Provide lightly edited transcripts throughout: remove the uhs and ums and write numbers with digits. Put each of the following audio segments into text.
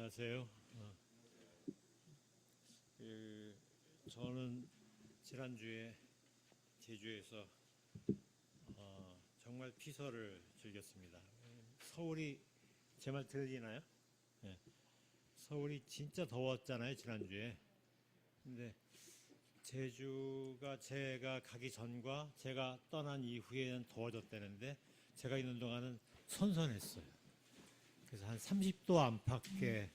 안녕하세요. 저는 지난주에 제주에서 정말 피서를 즐겼습니다. 서울이 제 말 들리나요? 네. 서울이 진짜 더웠잖아요, 지난주에. 근데 제주가 제가 가기 전과 제가 떠난 이후에는 더워졌다는데 제가 있는 동안은 선선했어요. 그래서 한 30도 안팎의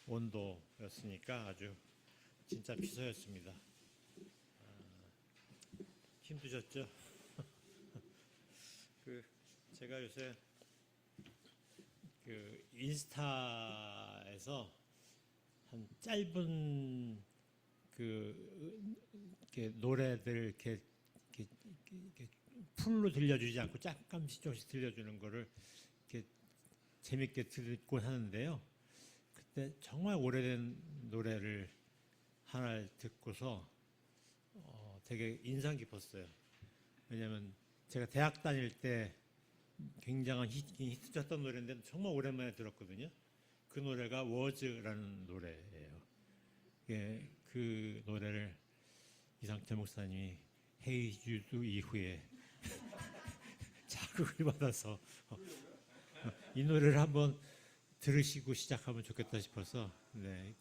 온도였으니까 아주 진짜 피서였습니다. 힘드셨죠? 제가 요새 인스타에서 한 짧은 이렇게 노래들 이렇게 풀로 들려주지 않고 조금씩 들려주는 거를 이렇게 재밌게 듣곤 하는데요. 그때 정말 오래된 노래를 하나 듣고서 되게 인상 깊었어요. 왜냐하면 제가 대학 다닐 때 굉장한 히트쳤던 노래인데 정말 오랜만에 들었거든요. 그 노래가 워즈라는 노래예요. 예, 그 노래를 이상철 목사님이 헤이 주드 이후에 자극을 받아서 이 노래를 한번 들으시고 시작하면 좋겠다 싶어서, 네,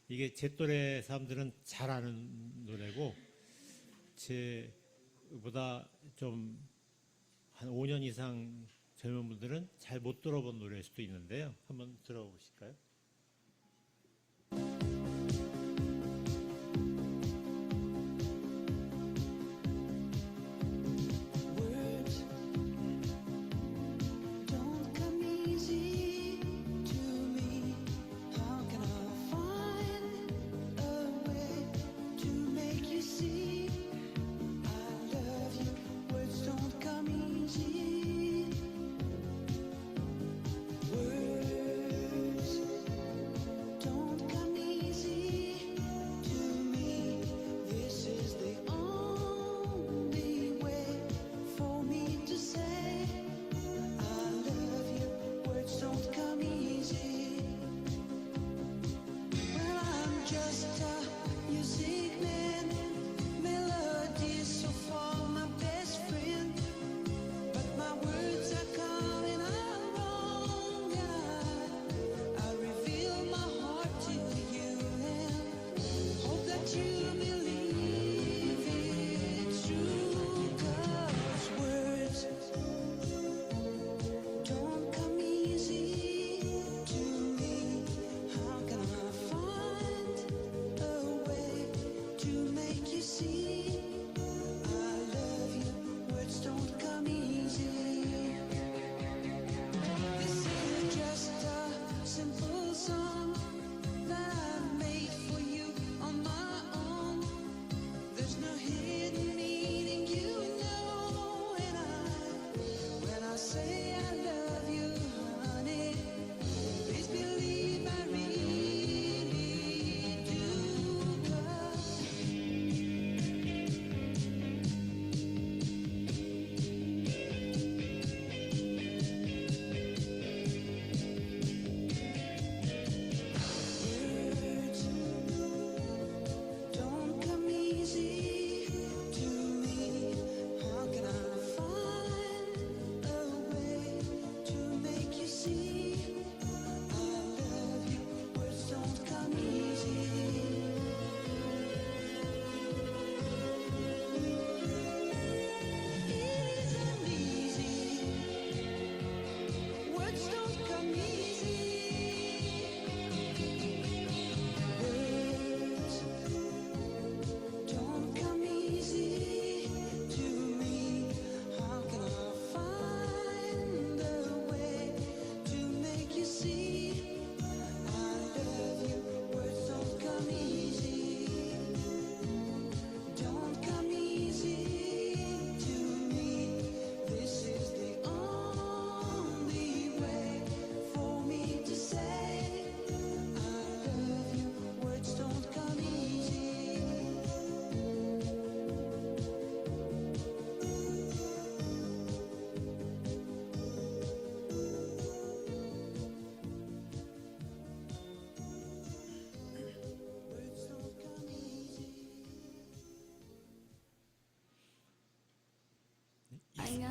이게 제 또래 사람들은 잘 아는 노래고 제보다 좀 한 5년 이상 젊은 분들은 잘 못 들어본 노래일 수도 있는데요. 한번 들어보실까요?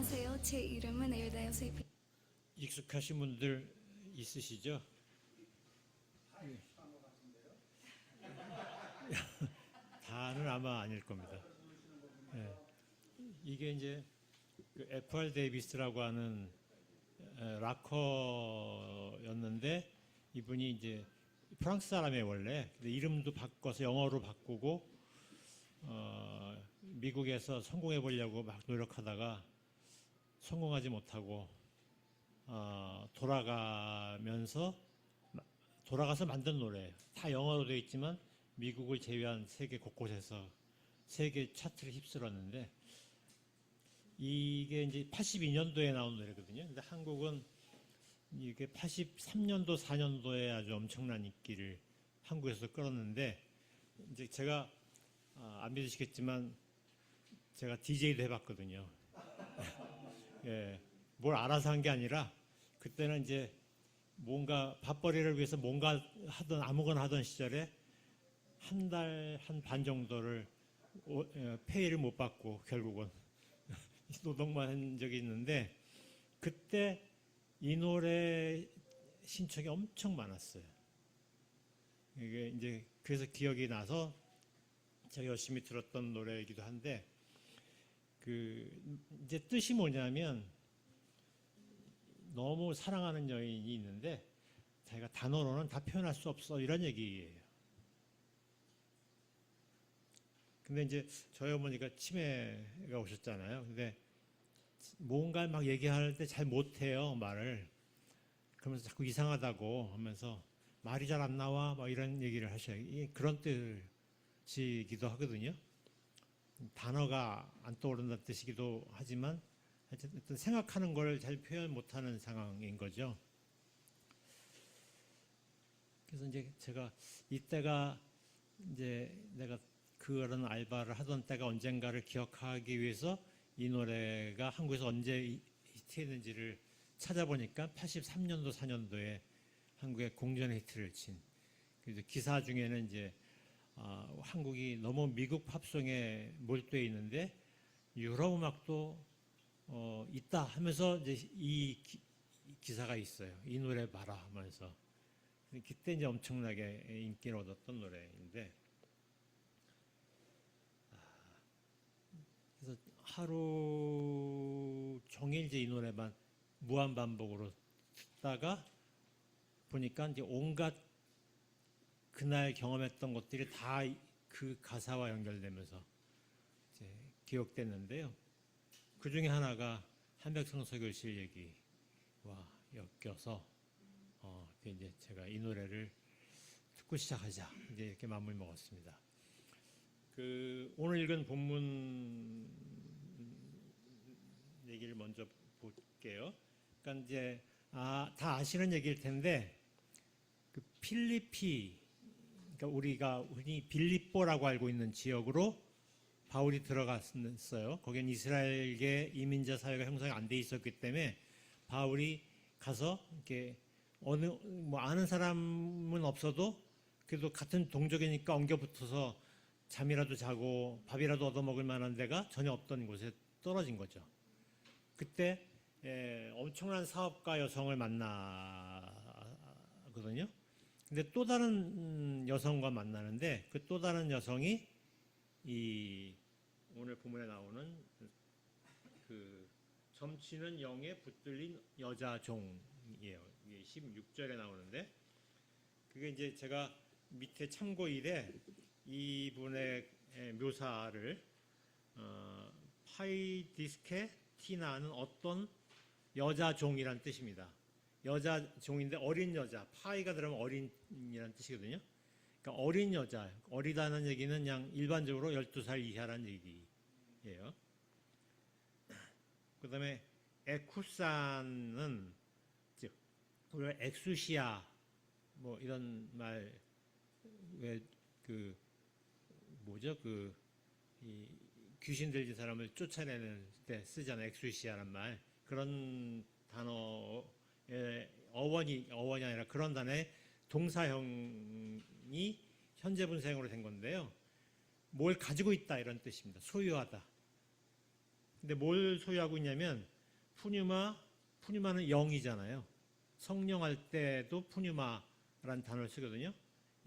안녕하세요. 제 이름은 엘다요새 익숙하신 분들 있으시죠? 다는 아마 아닐 겁니다. 예. 이게 이제 그 FR 데이비스라고 하는 락커였는데 이분이 이제 프랑스 사람이에요 원래. 근데 이름도 바꿔서 영어로 바꾸고 미국에서 성공해 보려고 막 노력하다가 성공하지 못하고 돌아가서 만든 노래예요. 다 영어로 되어 있지만 미국을 제외한 세계 곳곳에서 세계 차트를 휩쓸었는데 이게 이제 82년도에 나온 노래거든요. 근데 한국은 이게 83년도, 4년도에 아주 엄청난 인기를 한국에서 끌었는데 이제 제가 안 믿으시겠지만 제가 DJ도 해봤거든요. 예, 뭘 알아서 한 게 아니라 그때는 이제 뭔가 밥벌이를 위해서 뭔가 하던 아무거나 하던 시절에 한 달 한 반 정도를 페이를 못 받고 결국은 노동만 한 적이 있는데 그때 이 노래 신청이 엄청 많았어요. 이게 이제 그래서 기억이 나서 제가 열심히 들었던 노래이기도 한데 그 이제 뜻이 뭐냐면 너무 사랑하는 여인이 있는데 자기가 단어로는 다 표현할 수 없어 이런 얘기예요. 근데 이제 저희 어머니가 치매가 오셨잖아요. 근데 뭔가 막 얘기할 때 잘 못해요 말을. 그러면서 자꾸 이상하다고 하면서 말이 잘 안 나와 막 이런 얘기를 하셔요. 그런 뜻이기도 하거든요. 단어가 안 떠오른다는 뜻이기도 하지만 하여튼 생각하는 걸 잘 표현 못하는 상황인 거죠. 그래서 이제 제가 이때가 이제 내가 그런 알바를 하던 때가 언젠가를 기억하기 위해서 이 노래가 한국에서 언제 히트했는지를 찾아보니까 83년도, 4년도에 한국에 공전 히트를 친. 그래서 기사 중에는 이제 한국이 너무 미국 팝송에 몰두해 있는데 유럽 음악도 있다 하면서 이제 이 기사가 있어요. 이 노래 봐라 하면서. 그때 이제 엄청나게 인기를 얻었던 노래인데 그래서 하루 종일 이제 이 노래만 무한 반복으로 듣다가 보니까 이제 온갖 그날 경험했던 것들이 다 그 가사와 연결되면서 이제 기억됐는데요. 그 중에 하나가 한백성 서교실 얘기와 엮여서 이제 제가 이 노래를 듣고 시작하자 이제 이렇게 마음을 먹었습니다. 그 오늘 읽은 본문 얘기를 먼저 볼게요. 그러니까 이제 다 아시는 얘기일 텐데 그 필리피 그러니까 우리가 흔히 빌립보라고 알고 있는 지역으로 바울이 들어갔어요. 거기는 이스라엘계 이민자 사회가 형성이 안 돼 있었기 때문에 바울이 가서 이렇게 어느 뭐 아는 사람은 없어도 그래도 같은 동족이니까 엉겨붙어서 잠이라도 자고 밥이라도 얻어먹을 만한 데가 전혀 없던 곳에 떨어진 거죠. 그때 엄청난 사업가 여성을 만나거든요. 근데 또 다른 여성과 만나는데 그 또 다른 여성이 이 오늘 본문에 나오는 그 점치는 영에 붙들린 여자 종이에요. 이게 16절에 나오는데 그게 이제 제가 밑에 참고일에 이분의 묘사를 파이디스케 티나는 어떤 여자 종이란 뜻입니다. 여자 종인데 어린 여자, 파이가 들어가면 어린이란 뜻이거든요. 그러니까 어린 여자, 어리다는 얘기는 그냥 일반적으로 12살 이하라는 얘기예요. 그 다음에 에쿠산은 즉 우리가 엑수시아 뭐 이런 말 왜 그 뭐죠 이 귀신 들린 사람을 쫓아내는 때 쓰잖아요. 엑수시아란 말 그런 단어의 어원이 아니라 그런 단어의 동사형이 현재 분사형으로 된 건데요. 뭘 가지고 있다 이런 뜻입니다. 소유하다. 근데 뭘 소유하고 있냐면 푸뉴마는 영이잖아요. 성령할 때도 푸뉴마라는 단어를 쓰거든요.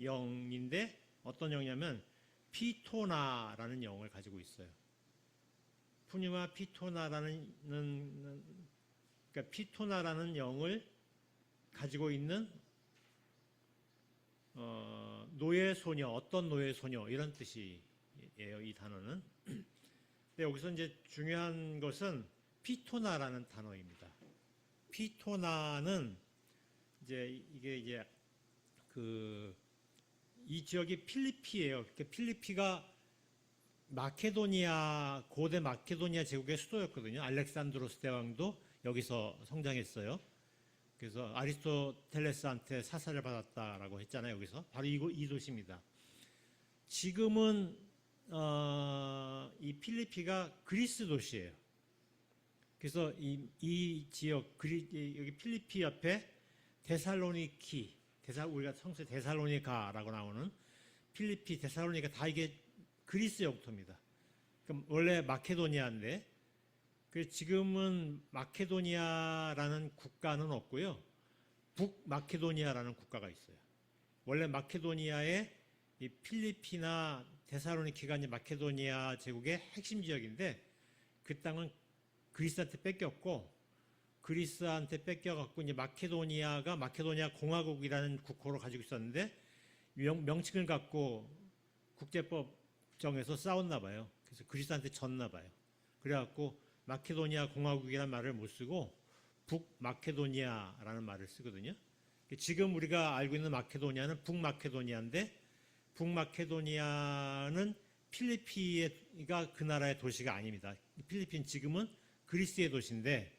영인데 어떤 영이냐면 피토나라는 영을 가지고 있어요. 푸뉴마 피토나라는 그러니까 피토나라는 영을 가지고 있는 노예 소녀, 어떤 노예 소녀 이런 뜻이에요. 이 단어는. 근데 여기서 이제 중요한 것은 피토나라는 단어입니다. 피토나는 이게 이제 이 지역이 필리피예요. 그러니까 필리피가 고대 마케도니아 제국의 수도였거든요. 알렉산드로스 대왕도 여기서 성장했어요. 그래서 아리스토텔레스한테 사사를 받았다라고 했잖아요. 여기서 바로 이 도시입니다. 지금은 이 필리피가 그리스 도시예요. 그래서 이 지역 여기 필리피 옆에 데살로니키, 우리가 성서 데살로니가라고 나오는 필리피, 데살로니가 다 이게 그리스 영토입니다. 그럼 원래 마케도니아인데 지금은 마케도니아라는 국가는 없고요. 북마케도니아라는 국가가 있어요. 원래 마케도니아의 이 필리피나 데살로니키가 이제 마케도니아 제국의 핵심 지역인데 그 땅은 그리스한테 뺏겼고 그리스한테 뺏겨갖고 이제 마케도니아가 마케도니아 공화국이라는 국호를 가지고 있었는데 명칭을 갖고 국제법정에서 싸웠나 봐요. 그래서 그리스한테 졌나 봐요. 그래갖고 마케도니아 공화국이라는 말을 못 쓰고 북마케도니아라는 말을 쓰거든요. 지금 우리가 알고 있는 마케도니아는 북마케도니아인데 북마케도니아는 필리피가 그 나라의 도시가 아닙니다. 필리핀 지금은 그리스의 도시인데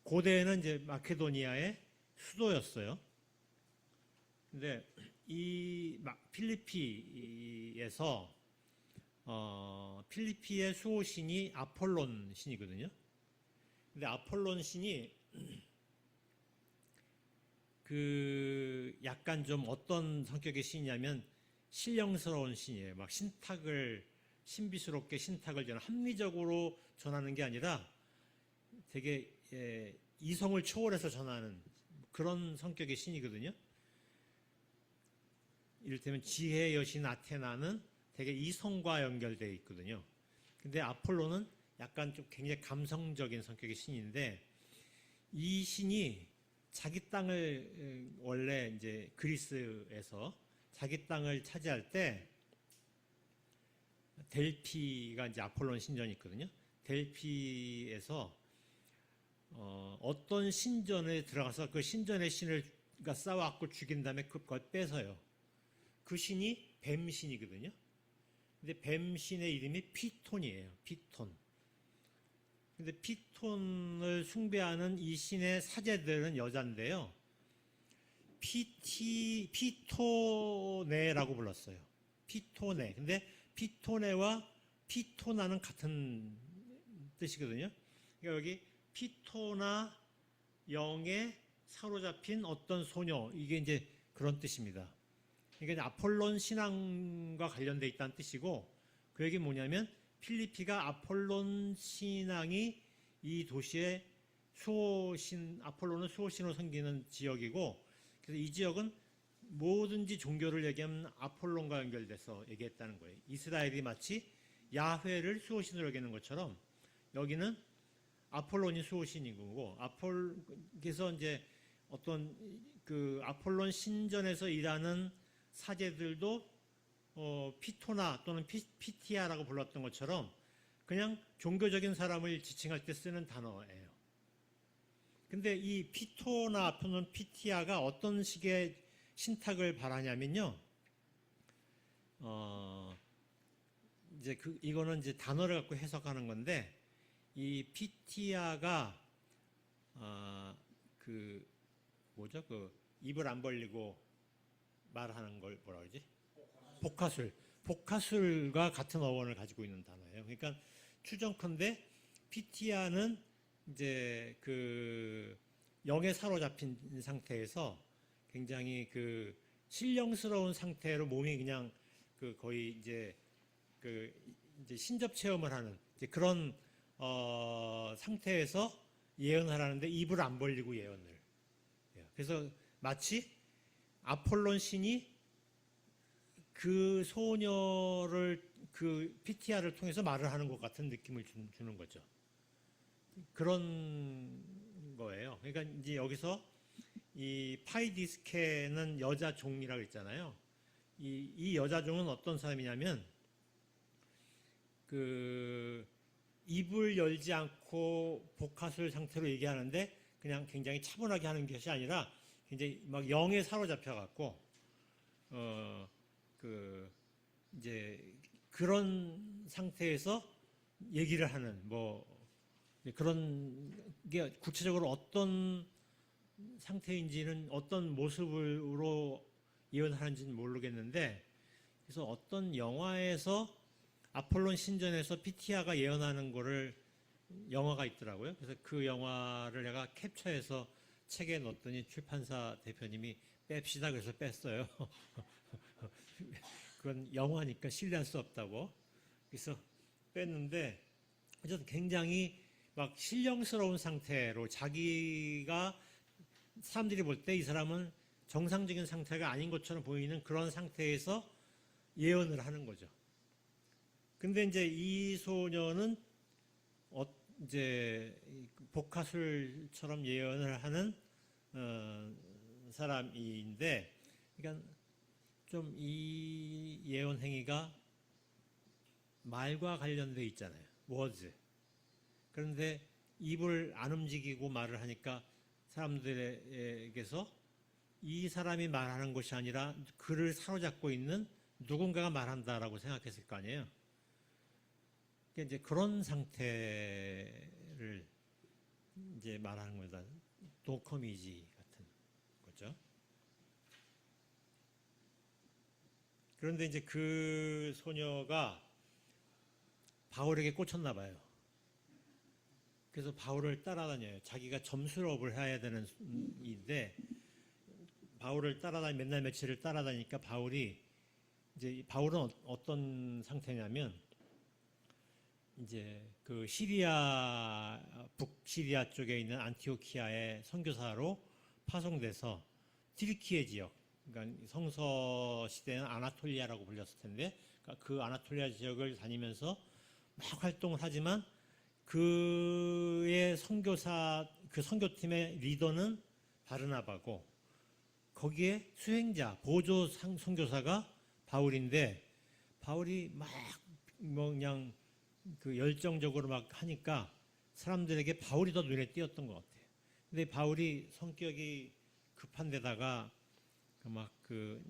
고대에는 이제 마케도니아의 수도였어요. 근데 이 필리피에서 필리피의 수호신이 아폴론 신이거든요. 근데 아폴론 신이 약간 좀 어떤 성격의 신이냐면 신령스러운 신이에요. 막 신비스럽게 신탁을 합리적으로 전하는 게 아니라 되게 이성을 초월해서 전하는 그런 성격의 신이거든요. 이를테면 지혜의 여신 아테나는 되게 이성과 연결되어 있거든요. 근데 아폴로는 약간 좀 굉장히 감성적인 성격의 신인데 이 신이 자기 땅을 원래 이제 그리스에서 자기 땅을 차지할 때 델피가 이제 아폴론 신전이 있거든요. 델피에서 어떤 신전에 들어가서 그 신전의 신을 싸워갖고 죽인 다음에 그걸 뺏어요. 그 신이 뱀신이거든요. 근데 뱀신의 이름이 피톤이에요. 피톤. 근데 피톤을 숭배하는 이 신의 사제들은 여잔데요. 피토네라고 불렀어요. 피토네. 근데 피토네와 피토나는 같은 뜻이거든요. 그러니까 여기 피토나 영에 사로잡힌 어떤 소녀, 이게 이제 그런 뜻입니다. 그러니까 아폴론 신앙과 관련되어 있다는 뜻이고, 그 얘기 뭐냐면 필리피가 아폴론 신앙이 이 도시의 수호신, 아폴론은 수호신으로 섬기는 지역이고, 그래서 이 지역은 뭐든지 종교를 얘기하면 아폴론과 연결돼서 얘기했다는 거예요. 이스라엘이 마치 야훼를 수호신으로 여기는 것처럼 여기는 아폴론이 수호신인 거고, 그래서 이제 어떤 아폴론 신전에서 일하는 사제들도 피토나 또는 피티아라고 불렀던 것처럼 그냥 종교적인 사람을 지칭할 때 쓰는 단어예요. 근데 이 피토나 또는 피티아가 어떤 식의 신탁을 바라냐면요. 이거는 이제 단어를 갖고 해석하는 건데, 이 피티아가 입을 안 벌리고 말하는 걸 뭐라 그러지? 복화술과 같은 어원을 가지고 있는 단어예요. 그러니까 추정컨대 피티아는 이제 영에 사로잡힌 상태에서 굉장히 신령스러운 상태로 몸이 그냥 거의 이제 신접 체험을 하는 이제 그런 상태에서 예언하라는데 입을 안 벌리고 예언을 해요. 그래서 마치 아폴론 신이 그 소녀를 그 PTR을 통해서 말을 하는 것 같은 느낌을 주는 거죠. 그런 거예요. 그러니까 이제 여기서 이 파이디스케는 여자 종이라고 했잖아요. 이 여자 종은 어떤 사람이냐면 그 입을 열지 않고 복화술 상태로 얘기하는데 그냥 굉장히 차분하게 하는 것이 아니라 굉장히 막 영에 사로잡혀 갖고 이제 그런 상태에서 얘기를 하는 뭐 그런 게 구체적으로 어떤 상태인지는 어떤 모습으로 예언하는지는 모르겠는데 그래서 어떤 영화에서 아폴론 신전에서 피티아가 예언하는 거를 영화가 있더라고요. 그래서 그 영화를 내가 캡처해서 책에 넣었더니 출판사 대표님이 뺍시다 그래서 뺐어요. 그건 영화니까 신뢰할 수 없다고. 그래서 뺐는데 어쨌든 굉장히 막 신령스러운 상태로 자기가 사람들이 볼 때 이 사람은 정상적인 상태가 아닌 것처럼 보이는 그런 상태에서 예언을 하는 거죠. 근데 이제 이 소녀는 이제 복화술처럼 예언을 하는 사람인데, 그러니까 좀 이 예언 행위가 말과 관련돼 있잖아요. words. 그런데 입을 안 움직이고 말을 하니까 사람들에게서 이 사람이 말하는 것이 아니라 그를 사로잡고 있는 누군가가 말한다라고 생각했을 거 아니에요. 그러니까 이제 그런 상태를 이제 말하는 거다. 도커미지 같은 거죠. 그런데 이제 그 소녀가 바울에게 꽂혔나 봐요. 그래서 바울을 따라다녀요. 자기가 점수업을 해야 되는 일인데 바울을 맨날 며칠을 따라다니니까 바울은 어떤 상태냐면 이제 그 북시리아 쪽에 있는 안티오키아의 선교사로 파송돼서 튀르키예 지역, 그러니까 성서 시대는 아나톨리아라고 불렸을 텐데 그러니까 그 아나톨리아 지역을 다니면서 막 활동을 하지만 그의 그 선교팀의 리더는 바르나바고 거기에 수행자, 보조 선교사가 바울인데 바울이 막 뭐 그냥 그 열정적으로 막 하니까 사람들에게 바울이 더 눈에 띄었던 것 같아요. 근데 바울이 성격이 급한 데다가 막 그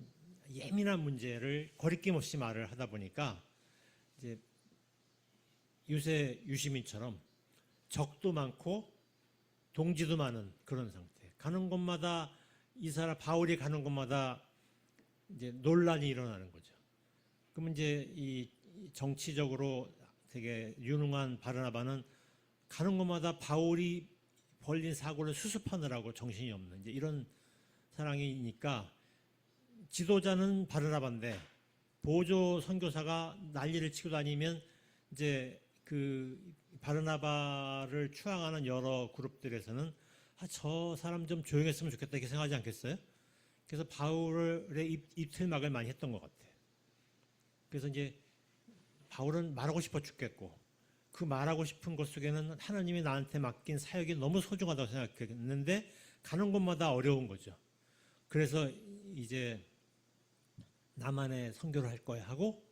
예민한 문제를 거리낌 없이 말을 하다 보니까 이제 요새 유시민처럼 적도 많고 동지도 많은 그런 상태. 가는 곳마다 바울이 가는 곳마다 이제 논란이 일어나는 거죠. 그러면 이제 이 정치적으로 되게 유능한 바르나바는 가는 곳마다 바울이 벌린 사고를 수습하느라고 정신이 없는 이제 이런 상황이니까 지도자는 바르나바인데 보조 선교사가 난리를 치고 다니면 이제 그 바르나바를 추앙하는 여러 그룹들에서는 저 사람 좀 조용했으면 좋겠다 이렇게 생각하지 않겠어요? 그래서 바울의 입틀막을 많이 했던 것 같아요. 그래서 이제 바울은 말하고 싶어 죽겠고 그 말하고 싶은 것 속에는 하나님이 나한테 맡긴 사역이 너무 소중하다고 생각했는데 가는 곳마다 어려운 거죠. 그래서 이제 나만의 선교를 할 거야 하고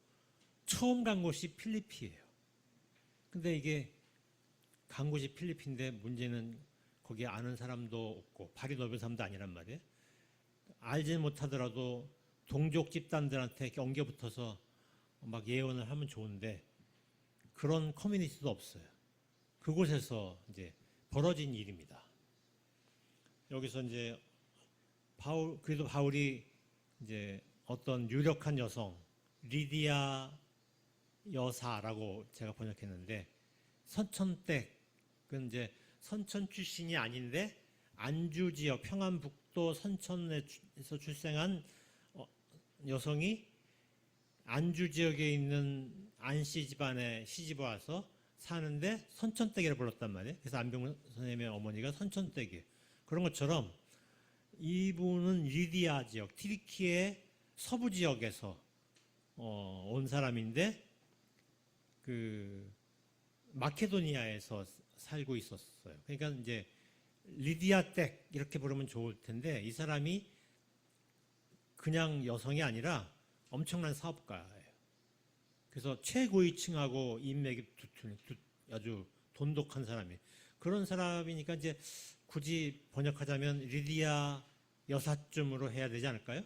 처음 간 곳이 필리피예요. 근데 이게 간 곳이 필리핀인데 문제는 거기에 아는 사람도 없고 발이 넓은 사람도 아니란 말이에요. 알지 못하더라도 동족 집단들한테 엉겨붙어서 막 예언을 하면 좋은데 그런 커뮤니티도 없어요. 그곳에서 이제 벌어진 일입니다. 여기서 이제 그래도 바울이 이제 어떤 유력한 여성 리디아 여사라고 제가 번역했는데 선천댁 그건 이제 선천 출신이 아닌데 안주 지역 평안북도 선천에서 출생한 여성이 안주 지역에 있는 안씨 집안에 시집 와서 사는데 선천댁이라 불렀단 말이에요. 그래서 안병 선생님의 어머니가 선천댁이에요. 그런 것처럼 이분은 리디아 지역, 튀르키예 서부 지역에서 온 사람인데 그 마케도니아에서 살고 있었어요. 그러니까 이제 리디아 댁 이렇게 부르면 좋을 텐데 이 사람이 그냥 여성이 아니라 엄청난 사업가예요. 그래서 최고위층하고 인맥이 아주 돈독한 사람이에요. 그런 사람이니까 이제 굳이 번역하자면 리디아 여사쯤으로 해야 되지 않을까요?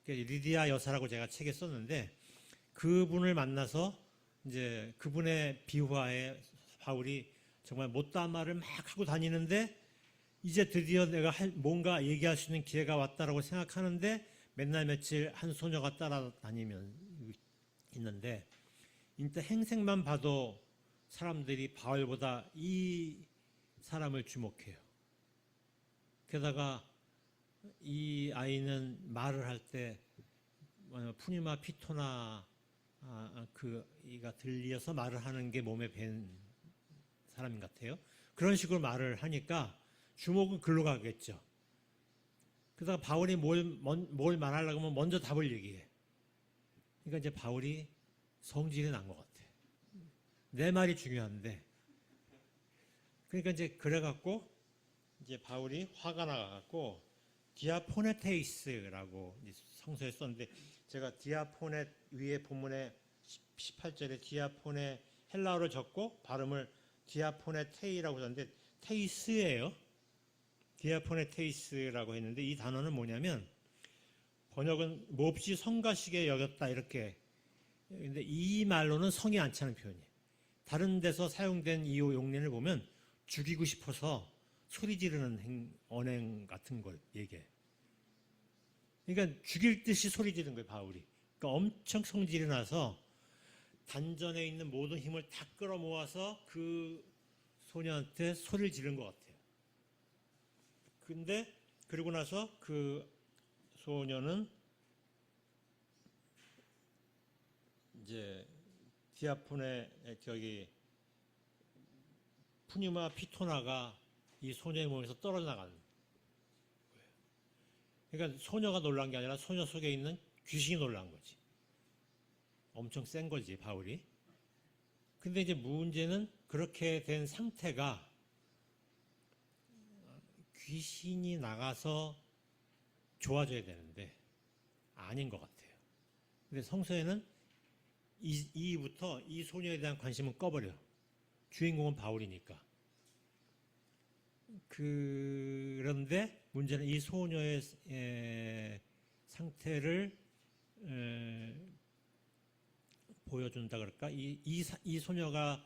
리디아 여사라고 제가 책에 썼는데 그분을 만나서 이제 그분의 비화에 바울이 정말 못다한 말을 막 하고 다니는데 이제 드디어 내가 뭔가 얘기할 수 있는 기회가 왔다라고 생각하는데 맨날 며칠 한 소녀가 따라다니면 있는데 일단 행색만 봐도 사람들이 바울보다 이 사람을 주목해요. 게다가 이 아이는 말을 할 때 푸니마 피토나 이가 들려서 말을 하는 게 몸에 밴 사람 같아요. 그런 식으로 말을 하니까 주목은 글로 가겠죠. 그러다가 바울이 뭘 말하려고 하면 먼저 답을 얘기해. 그러니까 이제 바울이 성질이 난 것 같아. 내 말이 중요한데. 그러니까 이제 그래갖고 이제 바울이 화가 나갖고 디아포네테이스라고 성서에 썼는데 제가 디아포네 위에 본문에 18절에 디아포네 헬라어를 적고 발음을 디아포네테이라고 썼는데 테이스예요. 디아포네테이스라고 했는데 이 단어는 뭐냐면 번역은 몹시 성가시게 여겼다 이렇게. 근데 이 말로는 성이 안 차는 표현이에요. 다른 데서 사용된 이 용례를 보면 죽이고 싶어서 소리 지르는 언행 같은 걸 얘기해. 그러니까 죽일 듯이 소리 지르는 거예요, 바울이. 그러니까 엄청 성질이 나서 단전에 있는 모든 힘을 다 끌어모아서 그 소녀한테 소리를 지른 것 같아요. 근데 그러고 나서 그 소녀는 이제 디아폰의 푸니마 피토나가 이 소녀의 몸에서 떨어져 나가는 거예요. 그러니까 소녀가 놀란 게 아니라 소녀 속에 있는 귀신이 놀란 거지. 엄청 센 거지, 바울이. 근데 이제 문제는 그렇게 된 상태가 귀신이 나가서 좋아져야 되는데 아닌 것 같아요. 근데 성서에는 이부터 이 소녀에 대한 관심은 꺼버려. 주인공은 바울이니까. 그런데 문제는 이 소녀의 상태를 보여준다 그럴까? 이 소녀가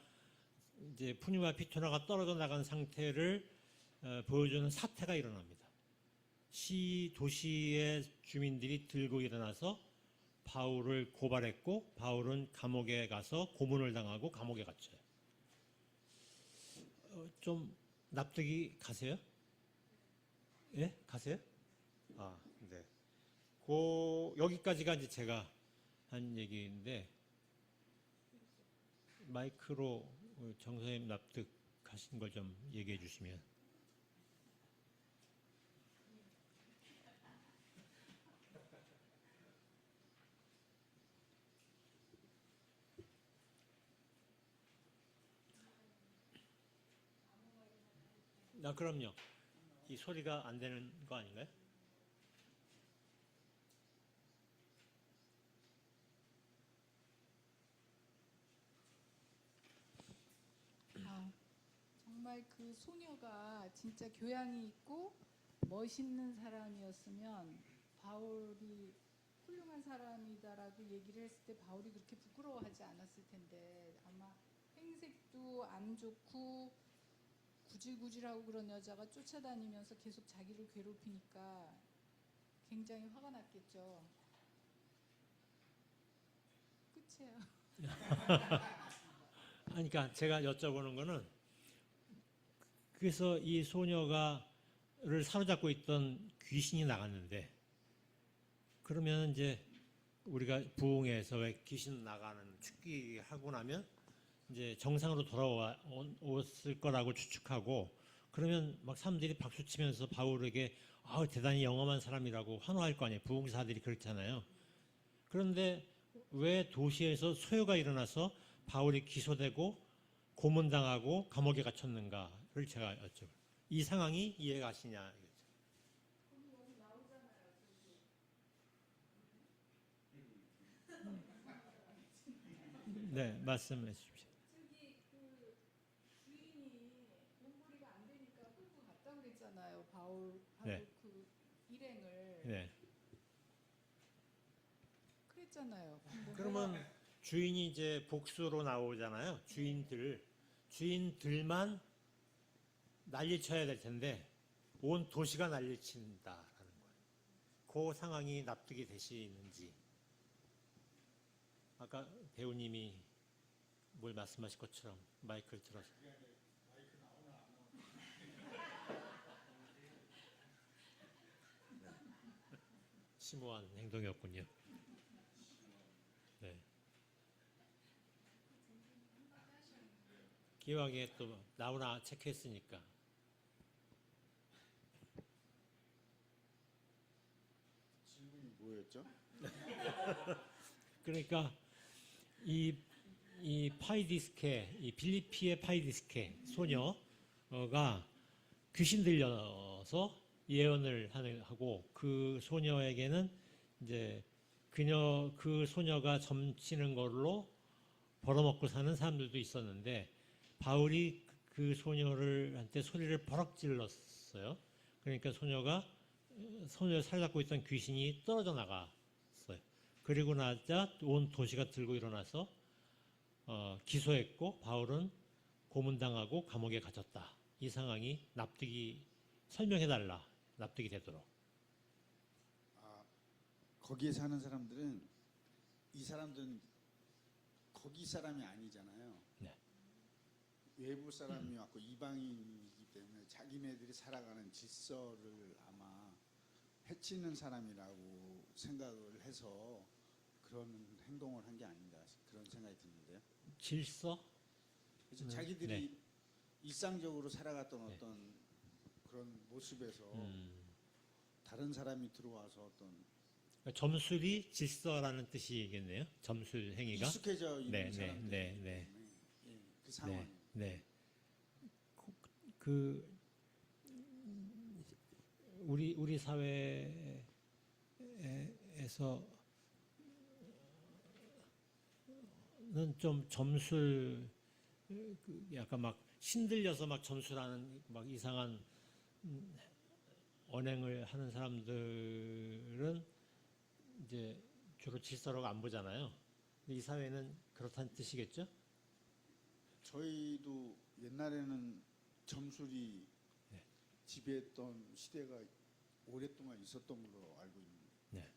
이제 푸니마 피토나가 떨어져 나간 상태를 보여주는 사태가 일어납니다. 도시의 주민들이 들고 일어나서 바울을 고발했고 바울은 감옥에 가서 고문을 당하고 감옥에 갇혀요. 좀 납득이 가세요? 예? 가세요? 아, 네. 여기까지가 이제 제가 한 얘기인데 마이크로 정 선생님 납득하신 걸 좀 얘기해 주시면. 그럼요. 이 소리가 안 되는 거 아닌가요? 정말 그 소녀가 진짜 교양이 있고 멋있는 사람이었으면 바울이 훌륭한 사람이다라고 얘기를 했을 때 바울이 그렇게 부끄러워하지 않았을 텐데 아마 행색도 안 좋고 구질구질하고 그런 여자가 쫓아다니면서 계속 자기를 괴롭히니까 굉장히 화가 났겠죠. 끝이에요. 그러니까 제가 여쭤보는 거는 그래서 이 소녀가를 사로잡고 있던 귀신이 나갔는데 그러면 이제 우리가 부흥회에서 왜 귀신 나가는 축기 하고 나면 이제 정상으로 돌아왔을 거라고 추측하고 그러면 막 사람들이 박수 치면서 바울에게 대단히 영험한 사람이라고 환호할 거 아니에요. 부흥사들이 그렇잖아요. 그런데 왜 도시에서 소요가 일어나서 바울이 기소되고 고문당하고 감옥에 갇혔는가를 제가 여쭤요. 이 상황이 이해가 가시냐? 네, 말씀해 주십시오. 저기 그 주인이 용벌이가 안 되니까 끌고 갔다 그랬잖아요. 바울 네. 그 일행을 네. 그랬잖아요. 근데 그러면 주인이 이제 복수로 나오잖아요. 주인들만 난리쳐야 될 텐데 온 도시가 난리친다라는 거예요. 그 상황이 납득이 되시는지. 아까 배우님이 뭘 말씀하실 것처럼 마이크를 들어서. 심오한 행동이었군요. 네. 기왕에 또 나오나 체크했으니까. 질문이 뭐였죠? 그러니까 이 파이디스케, 이 필리피의 파이디스케 소녀가 귀신 들려서 예언을 하고 그 소녀에게는 이제 그 소녀가 점치는 걸로 벌어먹고 사는 사람들도 있었는데 바울이 그 소녀한테 소리를 버럭 질렀어요. 그러니까 소녀를 살잡고 있던 귀신이 떨어져 나갔어요. 그리고 나자 온 도시가 들고 일어나서 기소했고 바울은 고문당하고 감옥에 갇혔다. 이 상황이 설명해달라. 납득이 되도록. 거기에 사는 사람들은 이 사람들은 거기 사람이 아니잖아요. 네. 외부 사람이 왔고 이방인이기 때문에 자기네들이 살아가는 질서를 아마 해치는 사람이라고 생각을 해서 그런 행동을 한 게 아닌가 그런 생각이 드는데요. 질서? 그래서 자기들이 네. 일상적으로 살아갔던 네. 어떤 그런 모습에서 다른 사람이 들어와서 어떤 점술이 질서라는 뜻이겠네요. 점술 행위가. 익숙해져 있는 네, 사람들 네, 네. 그 상황. 네. 그 우리 사회에서는 좀 점술 약간 막 신들려서 막 점술하는 막 이상한 언행을 하는 사람들은 이제 주로 질서라고 안 보잖아요. 근데 이 사회는 그렇다는 뜻이겠죠? 저희도 옛날에는 점술이 네. 지배했던 시대가 오랫동안 있었던 걸로 알고 있는데 네.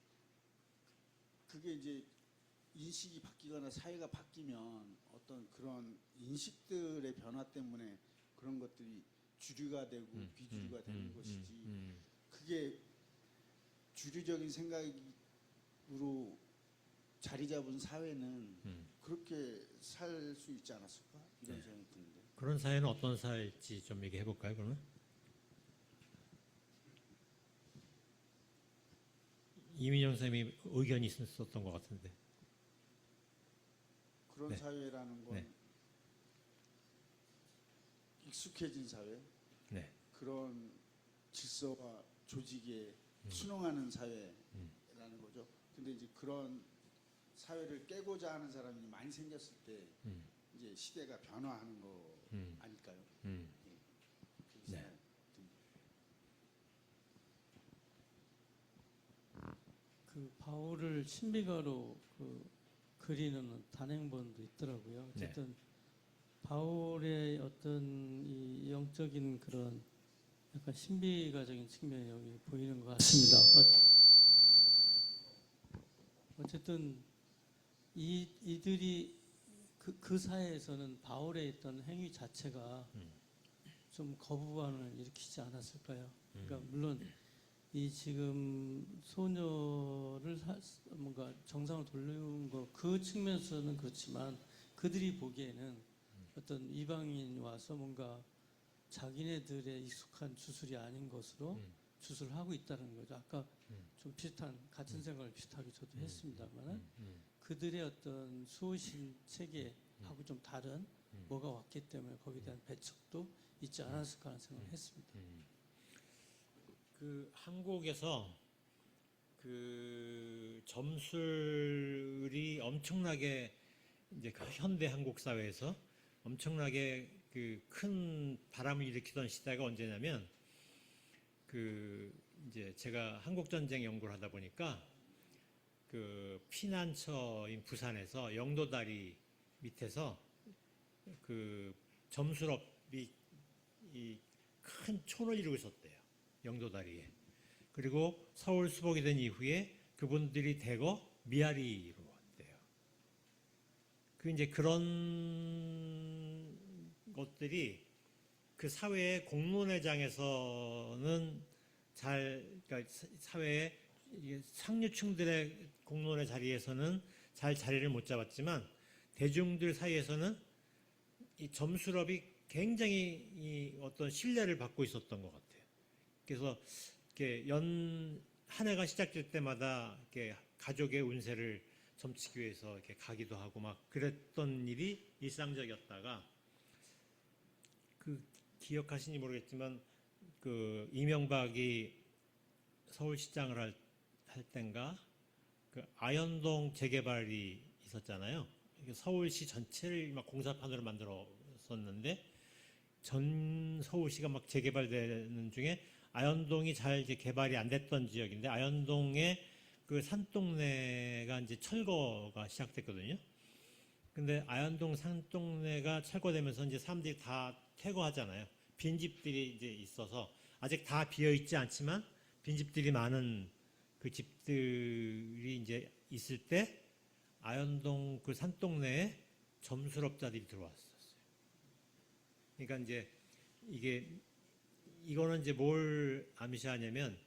그게 이제 인식이 바뀌거나 사회가 바뀌면 어떤 그런 인식들의 변화 때문에 그런 것들이 주류가 되고 비주류가 되는 것이지 그게 주류적인 생각으로 자리 잡은 사회는 그렇게 살 수 있지 않았을까 이런 네. 생각이 드는데 그런 사회는 어떤 사회일지 좀 얘기해 볼까요, 그러면? 이민영 선생님이 의견이 있었던 것 같은데. 그런 네. 사회라는 건 네. 익숙해진 사회 네. 그런 질서와 조직에 순응하는 사회라는 거죠. 근데 이제 그런 사회를 깨고자 하는 사람이 많이 생겼을 때 이제 시대가 변화하는 거 아닐까요? 예. 그렇게 네. 생각이 듭니다. 그 바울을 신비가로 그리는 단행본도 있더라고요. 어쨌든 바울의 어떤 이 영적인 그런 약간 신비가적인 측면이 여기 보이는 것 같습니다. 어쨌든 이들이 그 사회에서는 바울의 있던 행위 자체가 좀 거부감을 일으키지 않았을까요? 그러니까 물론 이 지금 소녀를 뭔가 정상으로 돌리는 거 그 측면에서는 그렇지만 그들이 보기에는 어떤 이방인 와서 뭔가 자기네들의 익숙한 주술이 아닌 것으로 주술을 하고 있다는 거죠. 아까 좀 비슷한 같은 생각을 비슷하게 저도 했습니다만은 그들의 어떤 수호신 체계하고 좀 다른 뭐가 왔기 때문에 거기에 대한 배척도 있지 않았을까 하는 생각을 했습니다. 그 한국에서 그 점술이 엄청나게 이제 그 현대 한국 사회에서 엄청나게 그 큰 바람을 일으키던 시대가 언제냐면 그 이제 제가 한국 전쟁 연구를 하다 보니까 그 피난처인 부산에서 영도다리 밑에서 그 점술업이 이 큰 촌을 이루고 있었대요. 영도다리에. 그리고 서울 수복이 된 이후에 그분들이 대거 미아리로 왔대요. 그 이제 그런 것들이 그 사회의 공론회장에서는 그러니까 사회의 상류층들의 공론의 자리에서는 잘 자리를 못 잡았지만 대중들 사이에서는 이 점술업이 굉장히 이 어떤 신뢰를 받고 있었던 것 같아요. 그래서 이렇게 한 해가 시작될 때마다 이렇게 가족의 운세를 점치기 위해서 이렇게 가기도 하고 막 그랬던 일이 일상적이었다가 그 기억하시는지 모르겠지만 그 이명박이 서울시장을 할 땐가 그 아현동 재개발이 있었잖아요. 서울시 전체를 막 공사판으로 만들었었는데 전 서울시가 막 재개발되는 중에 아현동이 잘 이제 개발이 안 됐던 지역인데 아현동의 그 산동네가 이제 철거가 시작됐거든요. 근데 아현동 산동네가 철거되면서 이제 사람들이 다 퇴거하잖아요. 빈집들이 이제 있어서 아직 다 비어 있지 않지만 빈집들이 많은 그 집들이 이제 있을 때 아현동 그 산동네에 점술업자들이 들어왔었어요. 그러니까 이제 이거는 이제 뭘 암시하냐면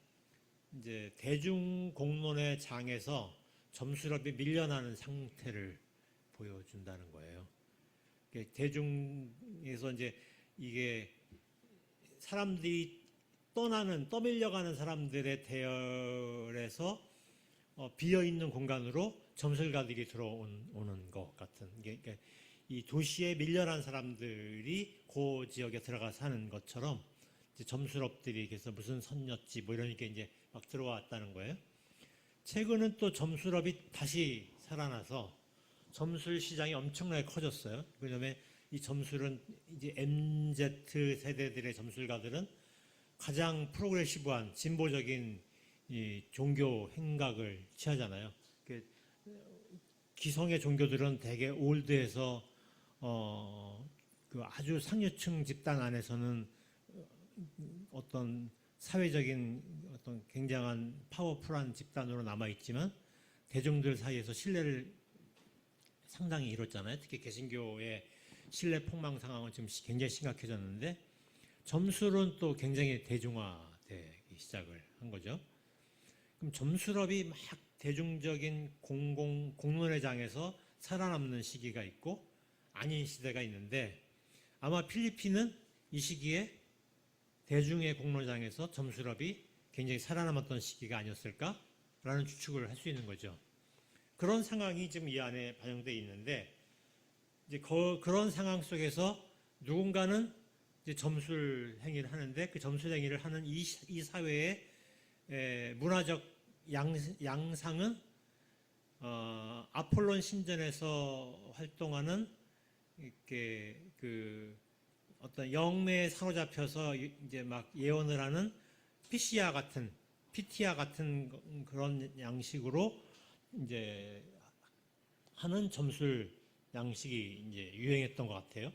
이제 대중 공론의 장에서 점술업이 밀려나는 상태를 보여준다는 거예요. 대중에서 이제 이게 사람들이 떠밀려가는 사람들의 대열에서 비어 있는 공간으로 점술가들이 들어오는 것 같은 그러니까 이 도시에 밀려난 사람들이 그 지역에 들어가 사는 것처럼 이제 점술업들이 그래서 무슨 선녀집 뭐 이러니까 이제 막 들어왔다는 거예요. 최근은 또 점술업이 다시 살아나서 점술 시장이 엄청나게 커졌어요. 왜냐하면 이 점술은 이제 MZ 세대들의 점술가들은 가장 프로그레시브한 진보적인 이 종교 행각을 취하잖아요. 기성의 종교들은 되게 올드해서 그 아주 상류층 집단 안에서는 어떤 사회적인 어떤 굉장한 파워풀한 집단으로 남아 있지만 대중들 사이에서 신뢰를 상당히 잃었잖아요. 특히 개신교의 신뢰 폭망 상황은 지금 굉장히 심각해졌는데 점술은 또 굉장히 대중화되기 시작을 한 거죠. 그럼 점술업이 막 대중적인 공론의 장에서 살아남는 시기가 있고 아닌 시대가 있는데 아마 필리핀은 이 시기에 대중의 공론장에서 점술업이 굉장히 살아남았던 시기가 아니었을까라는 추측을 할 수 있는 거죠. 그런 상황이 지금 이 안에 반영되어 있는데 이제 그런 상황 속에서 누군가는 이제 점술 행위를 하는데 그 점술 행위를 하는 이 사회의 문화적 양상은 아폴론 신전에서 활동하는 이렇게 그 어떤 영매에 사로잡혀서 이제 막 예언을 하는 피티아 같은 그런 양식으로 이제 하는 점술 양식이 이제 유행했던 것 같아요.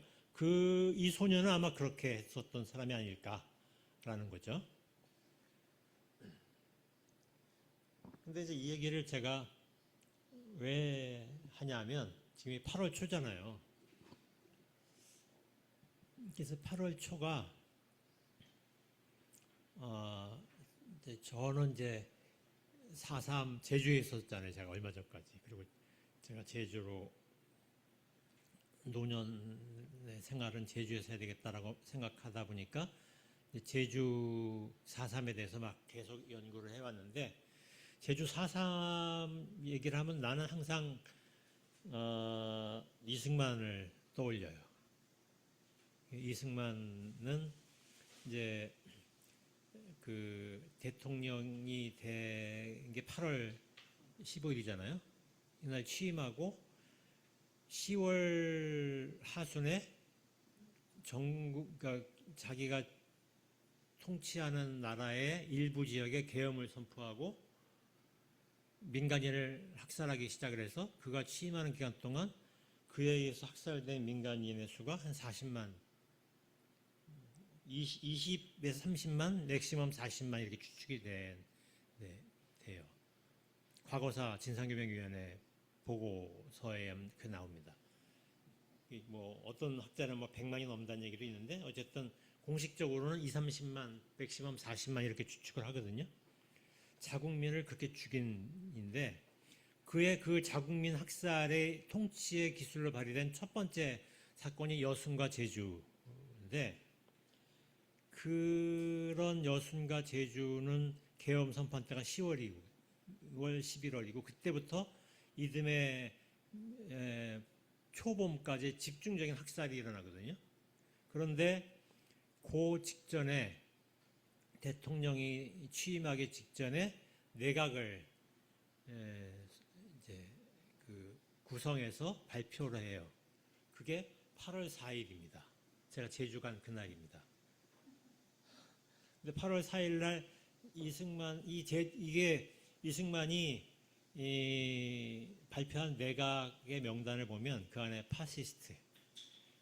이 소녀는 아마 그렇게 했었던 사람이 아닐까라는 거죠. 근데 이제 이 얘기를 제가 왜 하냐면 지금이 8월 초잖아요. 그래서 8월 초가 이제 저는 이제 4.3 제주에 있었잖아요. 제가 얼마 전까지. 그리고 제가 제주로 노년의 생활은 제주에서 해야 되겠다라고 생각하다 보니까 이제 제주 4.3에 대해서 막 계속 연구를 해왔는데 제주 4.3 얘기를 하면 나는 항상 이승만을 떠올려요. 이승만은 이제 그 대통령이 된 게 8월 15일이잖아요. 이날 취임하고 10월 하순에 그러니까 자기가 통치하는 나라의 일부 지역에 계엄을 선포하고 민간인을 학살하기 시작을 해서 그가 취임하는 기간 동안 그에 의해서 학살된 민간인의 수가 한 40만, 20에서 30만, 맥시멈 40만 이렇게 추측이 돼요. 과거사 진상규명위원회 보고서에 그 나옵니다. 뭐 어떤 학자는 뭐 100만이 넘는다는 얘기도 있는데 어쨌든 공식적으로는 20, 30만, 맥시멈 40만 이렇게 추측을 하거든요. 자국민을 그렇게 죽인인데 그의 그 자국민 학살의 통치의 기술로 발휘된 첫 번째 사건이 여순과 제주인데 그런 여순과 제주는 계엄 선포한 때가 10월이고 6월 11월이고 그때부터 이듬해 초봄까지 집중적인 학살이 일어나거든요. 그런데 그 직전에 대통령이 취임하기 직전에 내각을 이제 그 구성해서 발표를 해요. 그게 8월 4일입니다. 제가 제주 간 그날입니다. 근데 8월 4일 날 이게 이승만이 발표한 내각의 명단을 보면 그 안에 파시스트,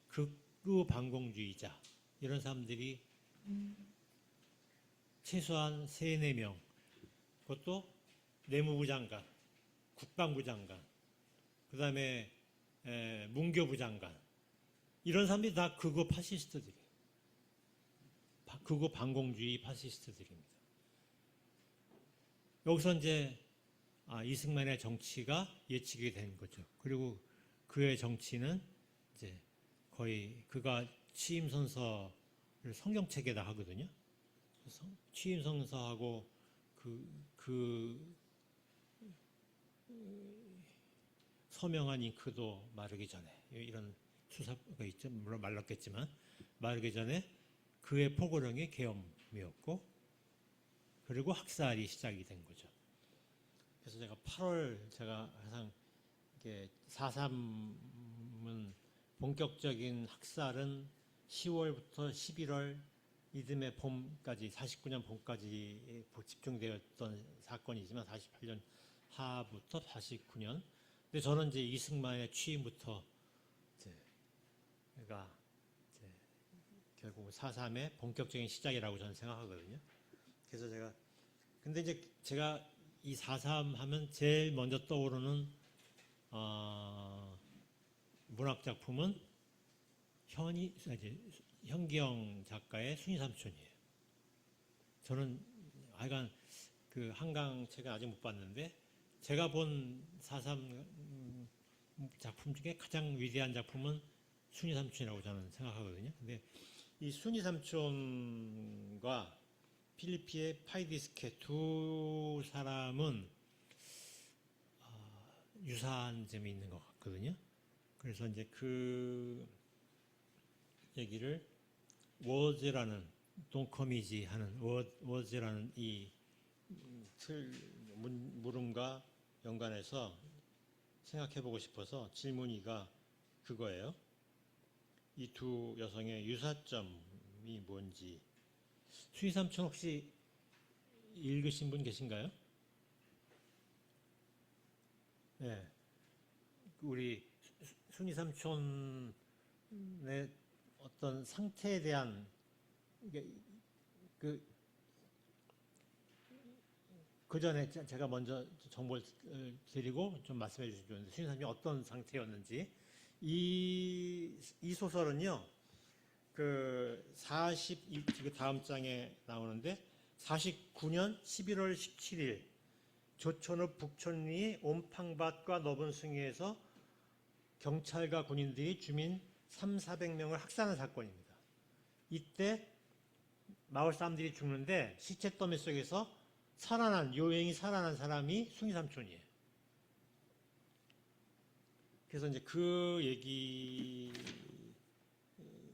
극우 반공주의자 이런 사람들이 최소한 3, 4명, 그것도 내무부 장관, 국방부 장관, 그 다음에 문교부 장관 이런 사람들이 다 극우 파시스트들이에요. 극우 반공주의 파시스트들입니다. 여기서 이제 이승만의 정치가 예측이 된 거죠. 그리고 그의 정치는 이제 거의 그가 취임 선서를 성경책에다 하거든요. 취임 선서하고 그 서명한 잉크도 마르기 전에 이런 수사가 있죠. 물론 말랐겠지만 마르기 전에 그의 포고령이 계엄이었고 그리고 학살이 시작이 된 거죠. 그래서 제가 8월 제가 항상 이게 4.3은 본격적인 학살은 10월부터 11월 이듬해 봄까지 49년 봄까지 집중되었던 사건이지만 48년 하부터 49년. 근데 저는 이제 이승만의 취임부터 그러니까 결국 4.3의 본격적인 시작이라고 저는 생각하거든요. 그래서 근데 이제 제가 이 4.3 하면 제일 먼저 떠오르는 문학 작품은 현기영 작가의 순이삼촌이에요. 저는 하여간 그 한강 책은 아직 못 봤는데 제가 본 4.3 작품 중에 가장 위대한 작품은 순이삼촌이라고 저는 생각하거든요. 근데 이 순이삼촌과 필리피의 파이디스케 두 사람은 유사한 점이 있는 것 같거든요. 그래서 이제 그 얘기를 워즈라는 동커미지 하는 워즈라는 이 물음과 연관해서 생각해보고 싶어서 질문이가 그거예요. 이 두 여성의 유사점이 뭔지. 순이삼촌 혹시 읽으신 분 계신가요? 네. 우리 순이삼촌의 어떤 상태에 대한 그 전에 제가 먼저 정보를 드리고 좀 말씀해 주시면 좋은데 순이삼촌이 어떤 상태였는지. 이 소설은요. 그 다음 장에 나오는데 49년 11월 17일 조천읍 북천리 옴팡밭과 너분승리에서 경찰과 군인들이 주민 300~400명을 학살한 사건입니다. 이때 마을 사람들이 죽는데 시체 더미 속에서 요행이 살아난 사람이 순이 삼촌이에요. 그래서 이제 그 얘기,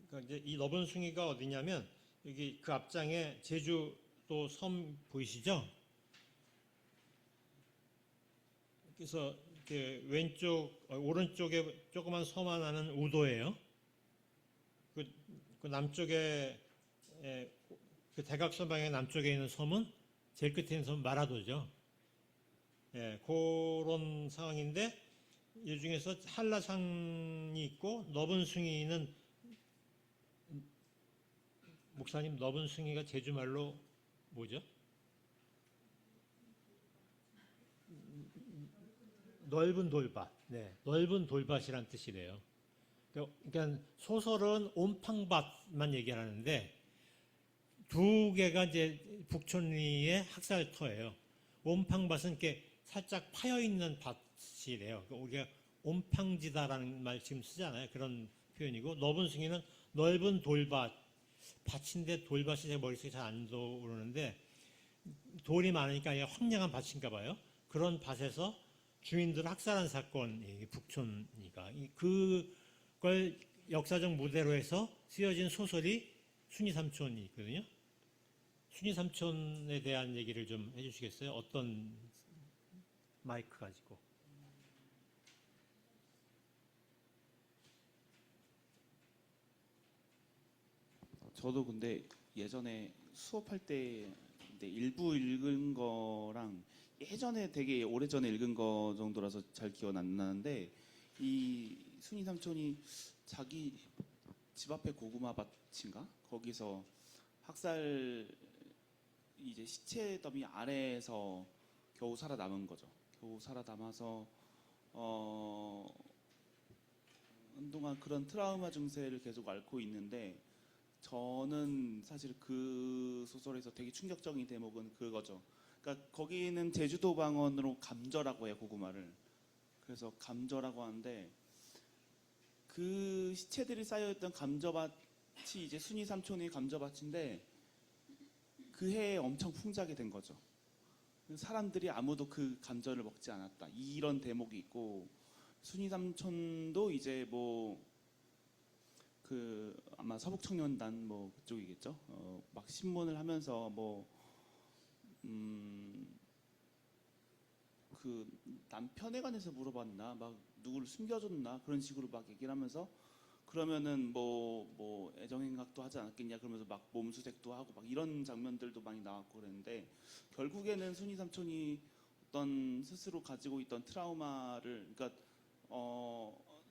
그러니까 이제 이 너번숭이가 어디냐면 여기 그 앞장에 제주도 섬 보이시죠? 그래서 오른쪽에 조그만 섬 하나는 우도예요. 그 남쪽에 그 대각선 방향 남쪽에 있는 섬은 제일 끝에 있는 섬 마라도죠. 예, 그런 상황인데 이 중에서 한라산이 있고 너번숭이는 목사님 너번숭이가 제주말로 뭐죠? 넓은 돌밭. 네, 넓은 돌밭이란 뜻이래요. 그러니까 소설은 옴팡밭만 얘기하는데 두 개가 이제 북촌리의 학살터예요. 옴팡밭은 이렇게 살짝 파여 있는 밭이래요. 우리가 옴팡지다라는 말 지금 쓰잖아요. 그런 표현이고 너번숭이는 넓은 돌밭, 밭인데 돌밭이 제 머릿속에 잘 안 떠오르는데 돌이 많으니까 아예 황량한 밭인가 봐요. 그런 밭에서 주민들을 학살한 사건이 북촌리가 그걸 역사적 무대로 해서 쓰여진 소설이 순이 삼촌이 있거든요. 순이 삼촌에 대한 얘기를 좀 해주시겠어요? 어떤 마이크 가지고? 저도 근데 예전에 수업할 때 근데 일부 읽은 거랑 예전에 되게 오래전에 읽은 거 정도라서 잘 기억 안 나는데 이 순이 삼촌이 자기 집 앞에 고구마 밭인가 거기서 학살 이제 시체 더미 아래에서 겨우 살아남은 거죠. 겨우 살아남아서 한동안 그런 트라우마 증세를 계속 앓고 있는데 저는 사실 그 소설에서 되게 충격적인 대목은 그거죠. 그러니까 거기는 제주도 방언으로 감저라고 해요, 고구마를. 그래서 감저라고 하는데 그 시체들이 쌓여있던 감저밭이 이제 순이 삼촌의 감저밭인데 그 해에 엄청 풍작이 된 거죠. 사람들이 아무도 그 감저를 먹지 않았다. 이런 대목이 있고 순이 삼촌도 이제 아마 서북청년단 그쪽이겠죠. 막 신문을 하면서 그 남편에 관해서 물어봤나, 막 누구를 숨겨줬나 그런 식으로 막 얘기를 하면서 그러면은 애정행각도 하지 않았겠냐 그러면서 막 몸수색도 하고 막 이런 장면들도 많이 나왔고 그랬는데 결국에는 순이 삼촌이 어떤 스스로 가지고 있던 트라우마를 그러니까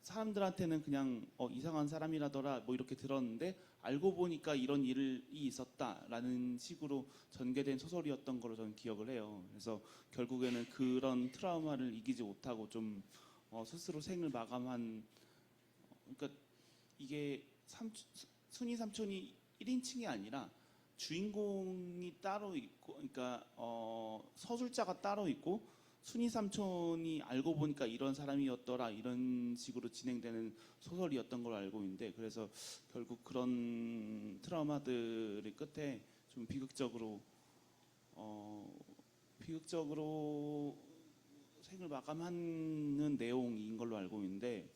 사람들한테는 그냥 이상한 사람이라더라 이렇게 들었는데 알고 보니까 이런 일이 있었다라는 식으로 전개된 소설이었던 걸로 저는 기억을 해요. 그래서 결국에는 그런 트라우마를 이기지 못하고 좀 스스로 생을 마감한 그러니까 이게 순이 삼촌이 1인칭이 아니라 주인공이 따로 있고 그러니까 서술자가 따로 있고 순이 삼촌이 알고 보니까 이런 사람이었더라 이런 식으로 진행되는 소설이었던 걸로 알고 있는데 그래서 결국 그런 트라우마들의 끝에 좀 비극적으로 생을 마감하는 내용인 걸로 알고 있는데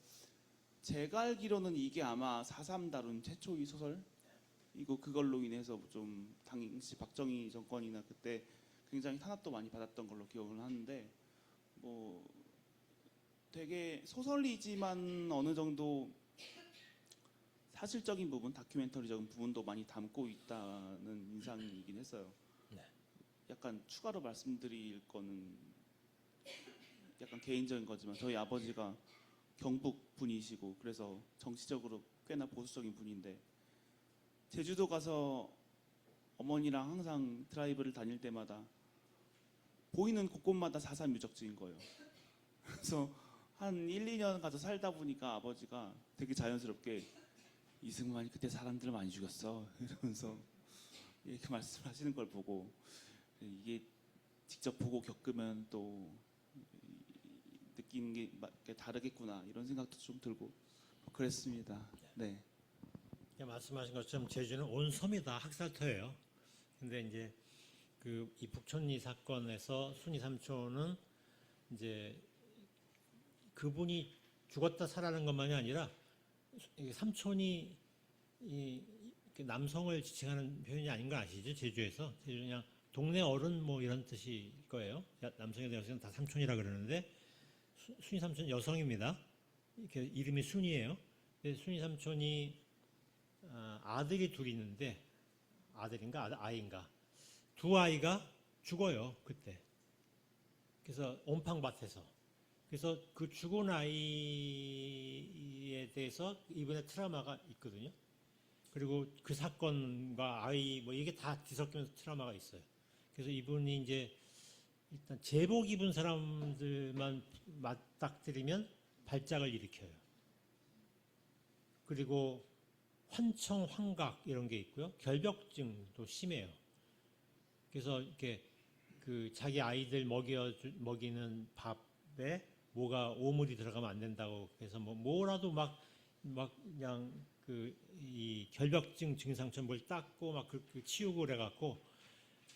제가 알기로는 이게 아마 4.3 다룬 최초의 소설이고 그걸로 인해서 좀 당시 박정희 정권이나 그때 굉장히 탄압도 많이 받았던 걸로 기억을 하는데 되게 소설이지만 어느 정도 사실적인 부분, 다큐멘터리적인 부분도 많이 담고 있다는 인상이긴 했어요. 네. 약간 추가로 말씀드릴 거는 약간 개인적인 거지만 저희 아버지가 경북 분이시고 그래서 정치적으로 꽤나 보수적인 분인데 제주도 가서 어머니랑 항상 드라이브를 다닐 때마다 보이는 곳곳마다 4.3 유적지인 거예요. 그래서 한 1, 2년 가서 살다 보니까 아버지가 되게 자연스럽게 이승만이 그때 사람들을 많이 죽였어 이러면서 이렇게 말씀하시는 걸 보고 이게 직접 보고 겪으면 또 느끼는 게 다르겠구나 이런 생각도 좀 들고 뭐 그랬습니다. 네. 말씀하신 것처럼 제주는 온 섬이 다 학살터예요. 근데 이제 이 북촌리 사건에서 순이 삼촌은 이제 그분이 죽었다 살아난 것만이 아니라 이 삼촌이 남성을 지칭하는 표현이 아닌 거 아시죠? 제주에서 제주 그냥 동네 어른 뭐 이런 뜻일 거예요. 남성에 대해서는 다 삼촌이라 그러는데 순이 삼촌 여성입니다. 이렇게 이름이 순이에요. 순이 삼촌이 아들이 둘이 있는데 아들인가 아이인가 두 아이가 죽어요 그때. 그래서 온팡밭에서. 그래서 그 죽은 아이에 대해서 이번에 트라우마가 있거든요. 그리고 그 사건과 아이 뭐 이게 다 뒤섞이면서 트라우마가 있어요. 그래서 이분이 이제 일단 제복 입은 사람들만 맞닥뜨리면 발작을 일으켜요. 그리고 환청, 환각 이런 게 있고요. 결벽증도 심해요. 그래서 이렇게 자기 아이들 먹이는 밥에 뭐가 오물이 들어가면 안 된다고 해서 뭐라도 막 그냥 이 결벽증 증상처럼 뭘 닦고 막 치우고 그래갖고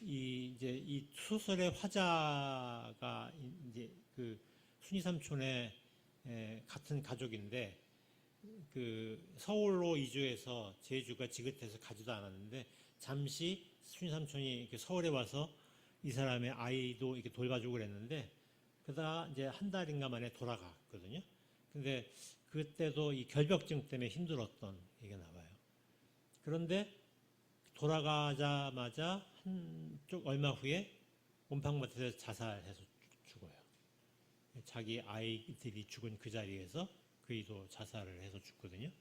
이제 이 소설의 화자가 이제 순이 삼촌의 같은 가족인데 서울로 이주해서 제주가 지긋해서 가지도 않았는데 잠시 순이 삼촌이 서울에 와서 이 사람의 아이도 이렇게 돌봐주고 그랬는데 그러다가 이제 한 달인가 만에 돌아갔거든요. 근데 그때도 이 결벽증 때문에 힘들었던 얘기가 나와요. 그런데 돌아가자마자 얼마 후에 온팡밭에서 자살해서 죽어요. 자기 아이들이 죽은 그 자리에서 그이도 자살을 해서 죽거든요.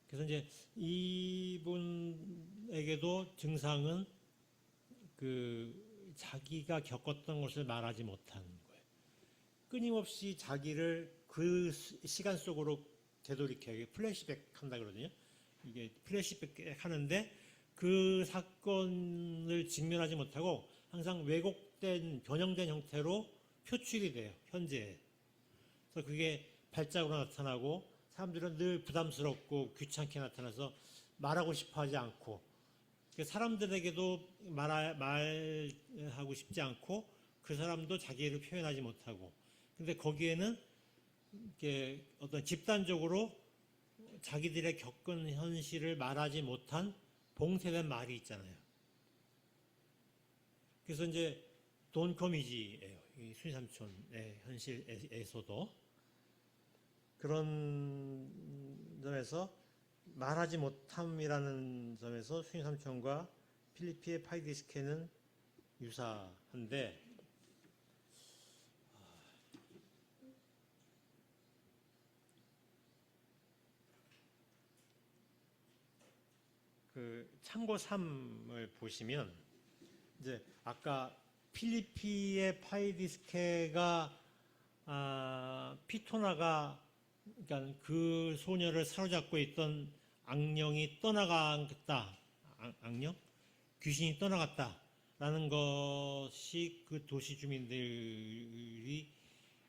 그래서 이제 이분에게도 증상은 자기가 겪었던 것을 말하지 못하는 거예요. 끊임없이 자기를 그 시간 속으로 되돌이켜 플래시백 한다 그러거든요. 이게 플래시백 하는데 그 사건을 직면하지 못하고 항상 왜곡된 변형된 형태로 표출이 돼요. 현재에. 그래서 그게 발작으로 나타나고 사람들은 늘 부담스럽고 귀찮게 나타나서 말하고 싶어 하지 않고 사람들에게도 말하고 싶지 않고 그 사람도 자기를 표현하지 못하고 근데 거기에는 이렇게 어떤 집단적으로 자기들의 겪은 현실을 말하지 못한 봉쇄된 말이 있잖아요. 그래서 이제 돈커미지예요. 이 순이 삼촌의 현실에서도 그런 점에서 말하지 못함이라는 점에서 순이 삼촌과 필리피의 파이디스케는 유사한데 참고 3을 보시면 이제 아까 필리피의 파이디스케가 피토나가 그러니까 그 소녀를 사로잡고 있던 악령이 떠나갔다. 악령? 귀신이 떠나갔다라는 것이 그 도시 주민들이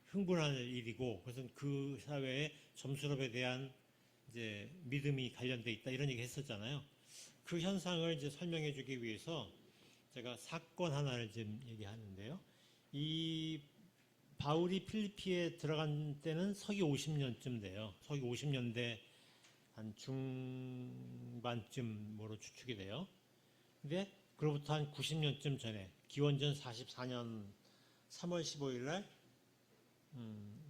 흥분할 일이고 그래서 그 사회에 점수럽에 대한 이제 믿음이 관련돼 있다 이런 얘기 했었잖아요. 그 현상을 이제 설명해 주기 위해서 제가 사건 하나를 지금 얘기하는데요. 이 바울이 필리피에 들어간 때는 서기 50년쯤 돼요. 서기 50년대 한 중반쯤으로 추측이 돼요. 근데 그로부터 한 90년쯤 전에 기원전 44년 3월 15일 날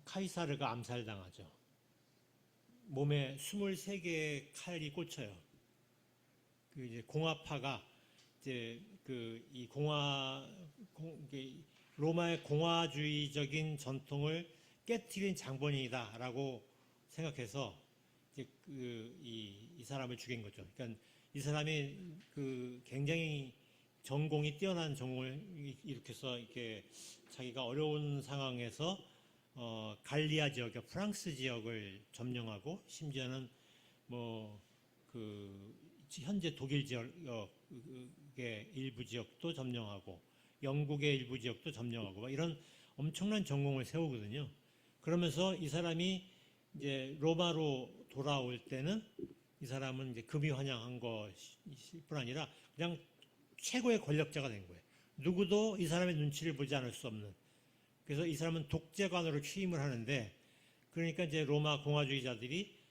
카이사르가 암살당하죠. 몸에 23개의 칼이 꽂혀요. 이제 공화파가 이제 이 로마의 공화주의적인 전통을 깨트린 장본인이다라고 생각해서 이제 이 사람을 죽인 거죠. 그러니까 이 사람이 굉장히 전공이 뛰어난 전공을 일으켜서 이렇게 자기가 어려운 상황에서 갈리아 지역, 프랑스 지역을 점령하고 심지어는 현재 독일 지역의 일부 지역도 점령하고 영국의 일부 지역도 점령하고 이런 엄청난 전공을 세우거든요. 그러면서 이 사람이 이제 로마로 돌아올 때는 이 사람은 이제 금이 환영한 것일 뿐 아니라 그냥 최고의 권력자가 된 거예요. 누구도 이 사람의 눈치를 보지 않을 수 없는. 그래서 이 사람은 독재관으로 취임을 하는데, 그러니까 이제 로마 공화주의자들이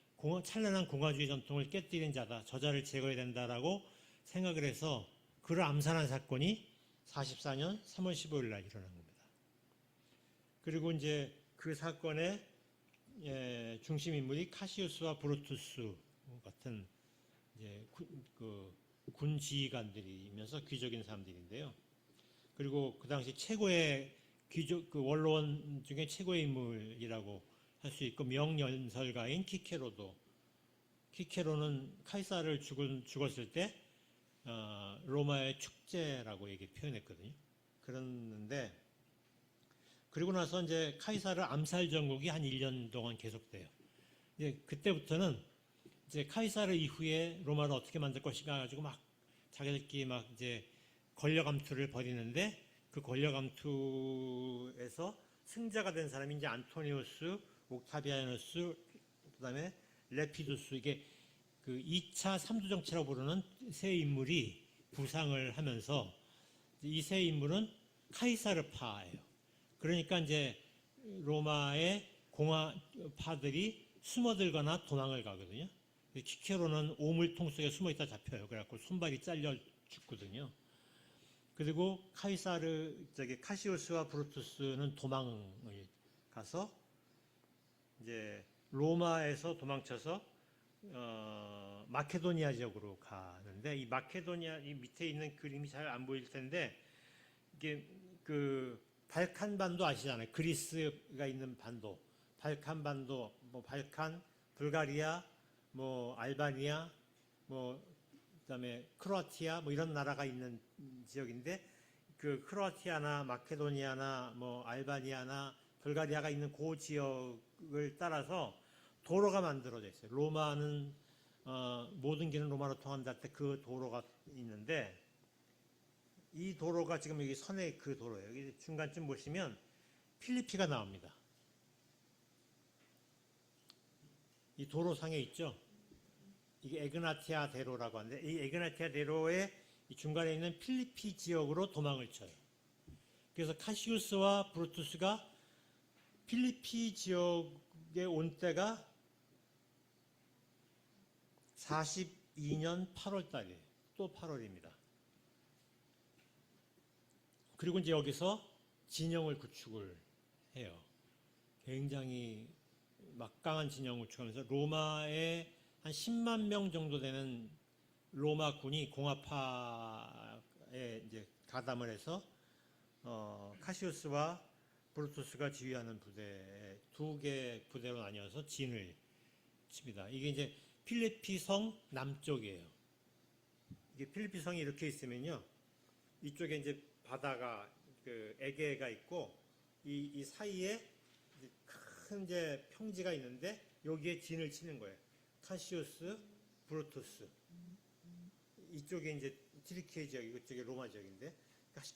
찬란한 공화주의 전통을 깨뜨린 자다, 저자를 제거해야 된다라고 생각을 해서 그를 암살한 사건이 44년 3월 15일 날 일어난 겁니다. 그리고 이제 그 사건의 중심 인물이 카시우스와 브루투스 같은 이제 군 지휘관들이면서 귀족인 사람들인데요. 그리고 그 당시 최고의 귀족, 그 원로원 중에 최고의 인물이라고 할 수 있고, 명연설가인 키케로는 카이사를 죽었을 때 로마의 축제라고 표현했거든요. 그랬는데, 그리고 나서 이제 카이사르 암살 정국이 한 1년 동안 계속돼요. 이제 그때부터는 이제 카이사르 이후에 로마를 어떻게 만들 것인가 가지고 막 자기들끼리 막 이제 권력 암투를 벌이는데, 그 권력 암투에서 승자가 된 사람이 이제 안토니우스, 옥타비아누스, 그다음에 레피두스, 이게 그 2차 삼두정치라고 부르는 세 인물이 부상을 하면서, 이 세 인물은 카이사르파예요. 그러니까 이제 로마의 공화파들이 숨어들거나 도망을 가거든요. 키케로는 오물통 속에 숨어 있다 잡혀요. 그래갖고 손발이 잘려 죽거든요. 그리고 카시우스와 브루투스는 도망을 가서 이제 로마에서 도망쳐서 마케도니아 지역으로 가는데, 이 마케도니아, 이 밑에 있는 그림이 잘 안 보일 텐데, 이게 그 발칸반도 아시잖아요. 그리스가 있는 반도, 발칸반도, 뭐 발칸, 불가리아, 뭐 알바니아, 뭐 그다음에 크로아티아, 뭐 이런 나라가 있는 지역인데, 그 크로아티아나 마케도니아나 뭐 알바니아나 불가리아가 있는 그 지역을 따라서 도로가 만들어져 있어요. 로마는 모든 길은 로마로 통한다 할 때 그 도로가 있는데, 이 도로가 지금 여기 선의 그 도로예요. 여기 중간쯤 보시면 필리피가 나옵니다. 이 도로상에 있죠. 이게 에그나티아 대로라고 하는데, 이 에그나티아 대로의 이 중간에 있는 필리피 지역으로 도망을 쳐요. 그래서 카시우스와 브루투스가 필리피 지역에 온 때가 42년 8월 달이에요. 또 8월입니다. 그리고 이제 여기서 진영을 구축을 해요. 굉장히 막강한 진영을 구축하면서 로마에 한 10만 명 정도 되는 로마 군이 공화파에 이제 가담을 해서 카시우스와 브루투스가 지휘하는 부대, 두 개 부대로 나뉘어서 진을 칩니다. 이게 이제 필리피 성 남쪽이에요. 이게 필리피 성이 이렇게 있으면요, 이쪽에 이제 바다가 그 에게가 있고, 이 사이에 큰 이제 평지가 있는데, 여기에 진을 치는 거예요. 카시우스, 브루투스. 이쪽에 이제 트리키에 지역이고, 이쪽에 로마 지역인데,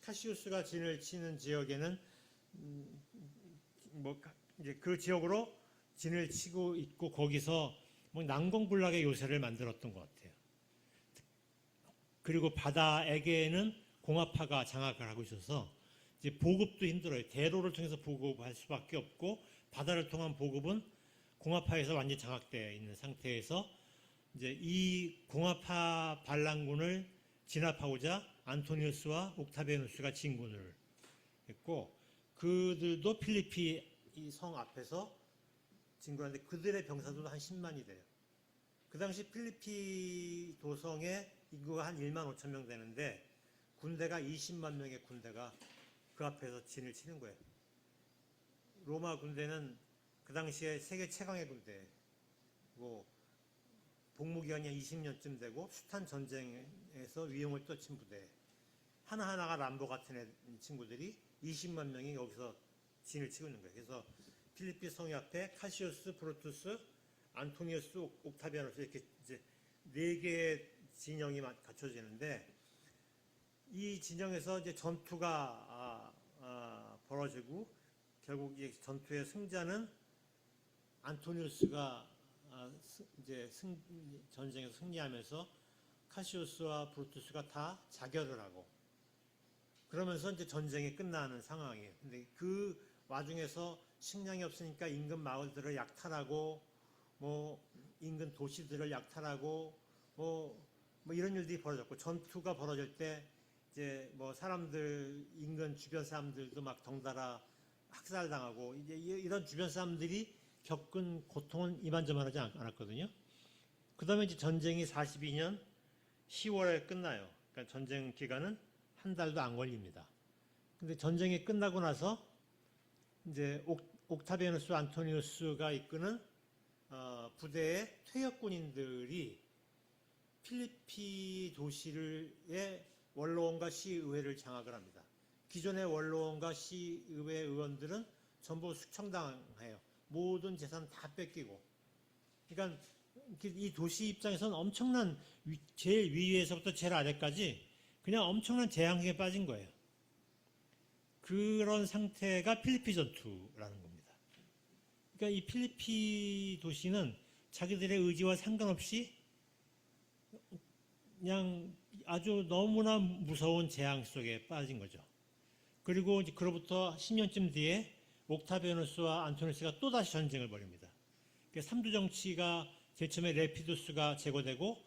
카시우스가 진을 치는 지역에는 뭐 이제 그 지역으로 진을 치고 있고, 거기서 뭐 난공불락의 요새를 만들었던 것 같아요. 그리고 바다에게는 공화파가 장악을 하고 있어서 이제 보급도 힘들어요. 대로를 통해서 보급할 수밖에 없고, 바다를 통한 보급은 공화파에서 완전히 장악되어 있는 상태에서 이제 이 공화파 반란군을 진압하고자 안토니우스와 옥타비아누스가 진군을 했고, 그들도 필리피 이 성 앞에서 진군하는데, 그들의 병사들도 한 10만이 돼요. 그 당시 필리피 도성의 인구가 한 1만 5천 명 되는데, 군대가 20만 명의 군대가 그 앞에서 진을 치는 거예요. 로마 군대는 그 당시에 세계 최강의 군대고, 복무기간이 20년쯤 되고, 숱한 전쟁에서 위용을 떨친 부대, 하나하나가 람보 같은 친구들이 20만 명이 여기서 진을 치고 있는 거예요. 그래서 필리피 성이 앞에 카시우스, 브루투스, 안토니우스, 옥타비아누스, 이렇게 이제 4개의 진영이 갖춰지는데, 이 진영에서 이제 전투가 벌어지고, 결국 이 전투의 승자는 안토니우스가 이제 전쟁에서 승리하면서 카시우스와 브루투스가 다 자결을 하고 그러면서 이제 전쟁이 끝나는 상황이에요. 근데 그 와중에서 식량이 없으니까 인근 마을들을 약탈하고 뭐 인근 도시들을 약탈하고 뭐 이런 일들이 벌어졌고 전투가 벌어질 때 이제 뭐 사람들 인근 주변 사람들도 막 덩달아 학살당하고 이제 이런 주변 사람들이 겪은 고통은 이만저만하지 않았거든요. 그다음에 이제 전쟁이 42년 10월에 끝나요. 그러니까 전쟁 기간은 한 달도 안 걸립니다. 근데 전쟁이 끝나고 나서 이제 옥타비아누스 안토니우스가 이끄는 부대의 퇴역군인들이 필리피 도시의 원로원과 시의회를 장악을 합니다. 기존의 원로원과 시의회 의원들은 전부 숙청당해요. 모든 재산 다 뺏기고. 그러니까 이 도시 입장에서는 엄청난 제일 위에서부터 제일 아래까지 그냥 엄청난 재앙에 빠진 거예요. 그런 상태가 필리피 전투라는 겁니다. 그러니까 이 필리피 도시는 자기들의 의지와 상관없이 그냥 아주 너무나 무서운 재앙 속에 빠진 거죠. 그리고 이제 그로부터 10년쯤 뒤에 옥타비아누스와 안토니우스가 또다시 전쟁을 벌입니다. 그러니까 삼두 정치가 제일 처음에 레피두스가 제거되고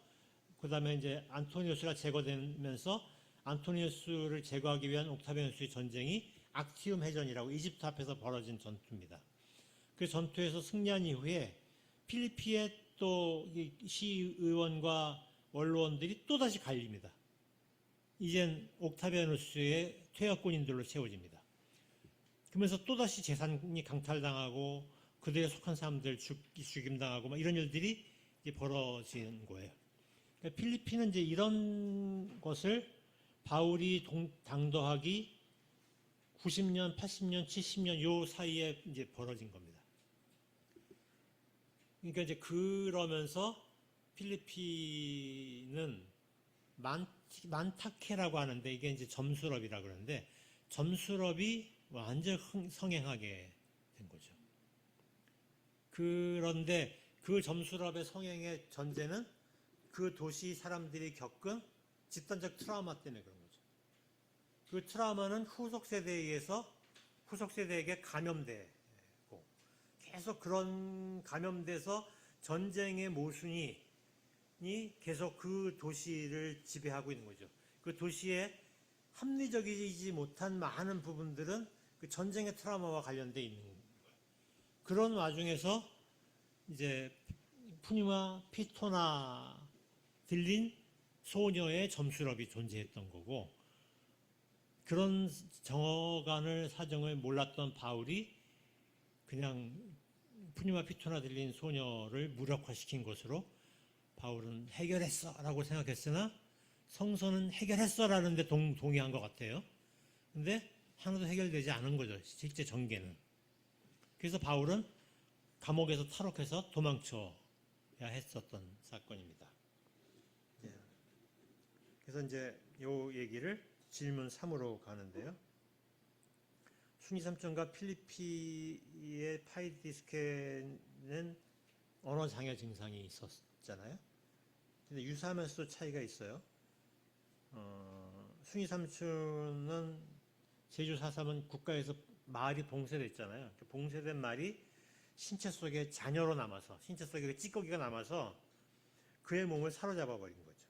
그 다음에 이제 안토니우스가 제거되면서 안토니우스를 제거하기 위한 옥타비아누스의 전쟁이 악티움 해전이라고 이집트 앞에서 벌어진 전투입니다. 그 전투에서 승리한 이후에 필리피의 또 시의원과 원로원들이 또다시 갈립니다. 이젠 옥타비아누스의 퇴역군인들로 채워집니다. 그러면서 또다시 재산이 강탈당하고 그들에 속한 사람들 죽임당하고 막 이런 일들이 이제 벌어진 거예요. 그러니까 필리핀은 이제 이런 것을 바울이 당도하기 90년, 80년, 70년 요 사이에 이제 벌어진 겁니다. 그러니까 이제 그러면서 필리핀은 만타케라고 하는데 이게 이제 점수럽이라고 그러는데 점수럽이 완전 성행하게 된 거죠. 그런데 그 점수럽의 성행의 전제는 그 도시 사람들이 겪은 집단적 트라우마 때문에 그런 거죠. 그 트라우마는 후속 세대에 의해서 후속 세대에게 감염되고 계속 그런 감염돼서 전쟁의 모순이 계속 그 도시를 지배하고 있는 거죠. 그 도시에 합리적이지 못한 많은 부분들은 그 전쟁의 트라우마와 관련돼 있는 거예요. 그런 와중에서 이제 푸니마 피토나 들린 소녀의 점수럽이 존재했던 거고 그런 사정을 몰랐던 바울이 그냥 푸니마 피토나 들린 소녀를 무력화시킨 것으로 바울은 해결했어 라고 생각했으나 성서는 해결했어 라는데 동의한 것 같아요. 근데 하나도 해결되지 않은 거죠. 실제 전개는. 그래서 바울은 감옥에서 탈옥해서 도망쳐야 했었던 사건입니다. 그래서 이제 요 얘기를 질문 3으로 가는데요. 순위 삼촌과 필리피의 파이디스케는 언어 장애 증상이 있었잖아요. 근데 유사하면서도 차이가 있어요. 순위 삼촌은 제주 4.3은 국가에서 말이 봉쇄됐잖아요. 봉쇄된 말이 신체 속에 잔여로 남아서 신체 속에 찌꺼기가 남아서 그의 몸을 사로잡아 버린 거죠.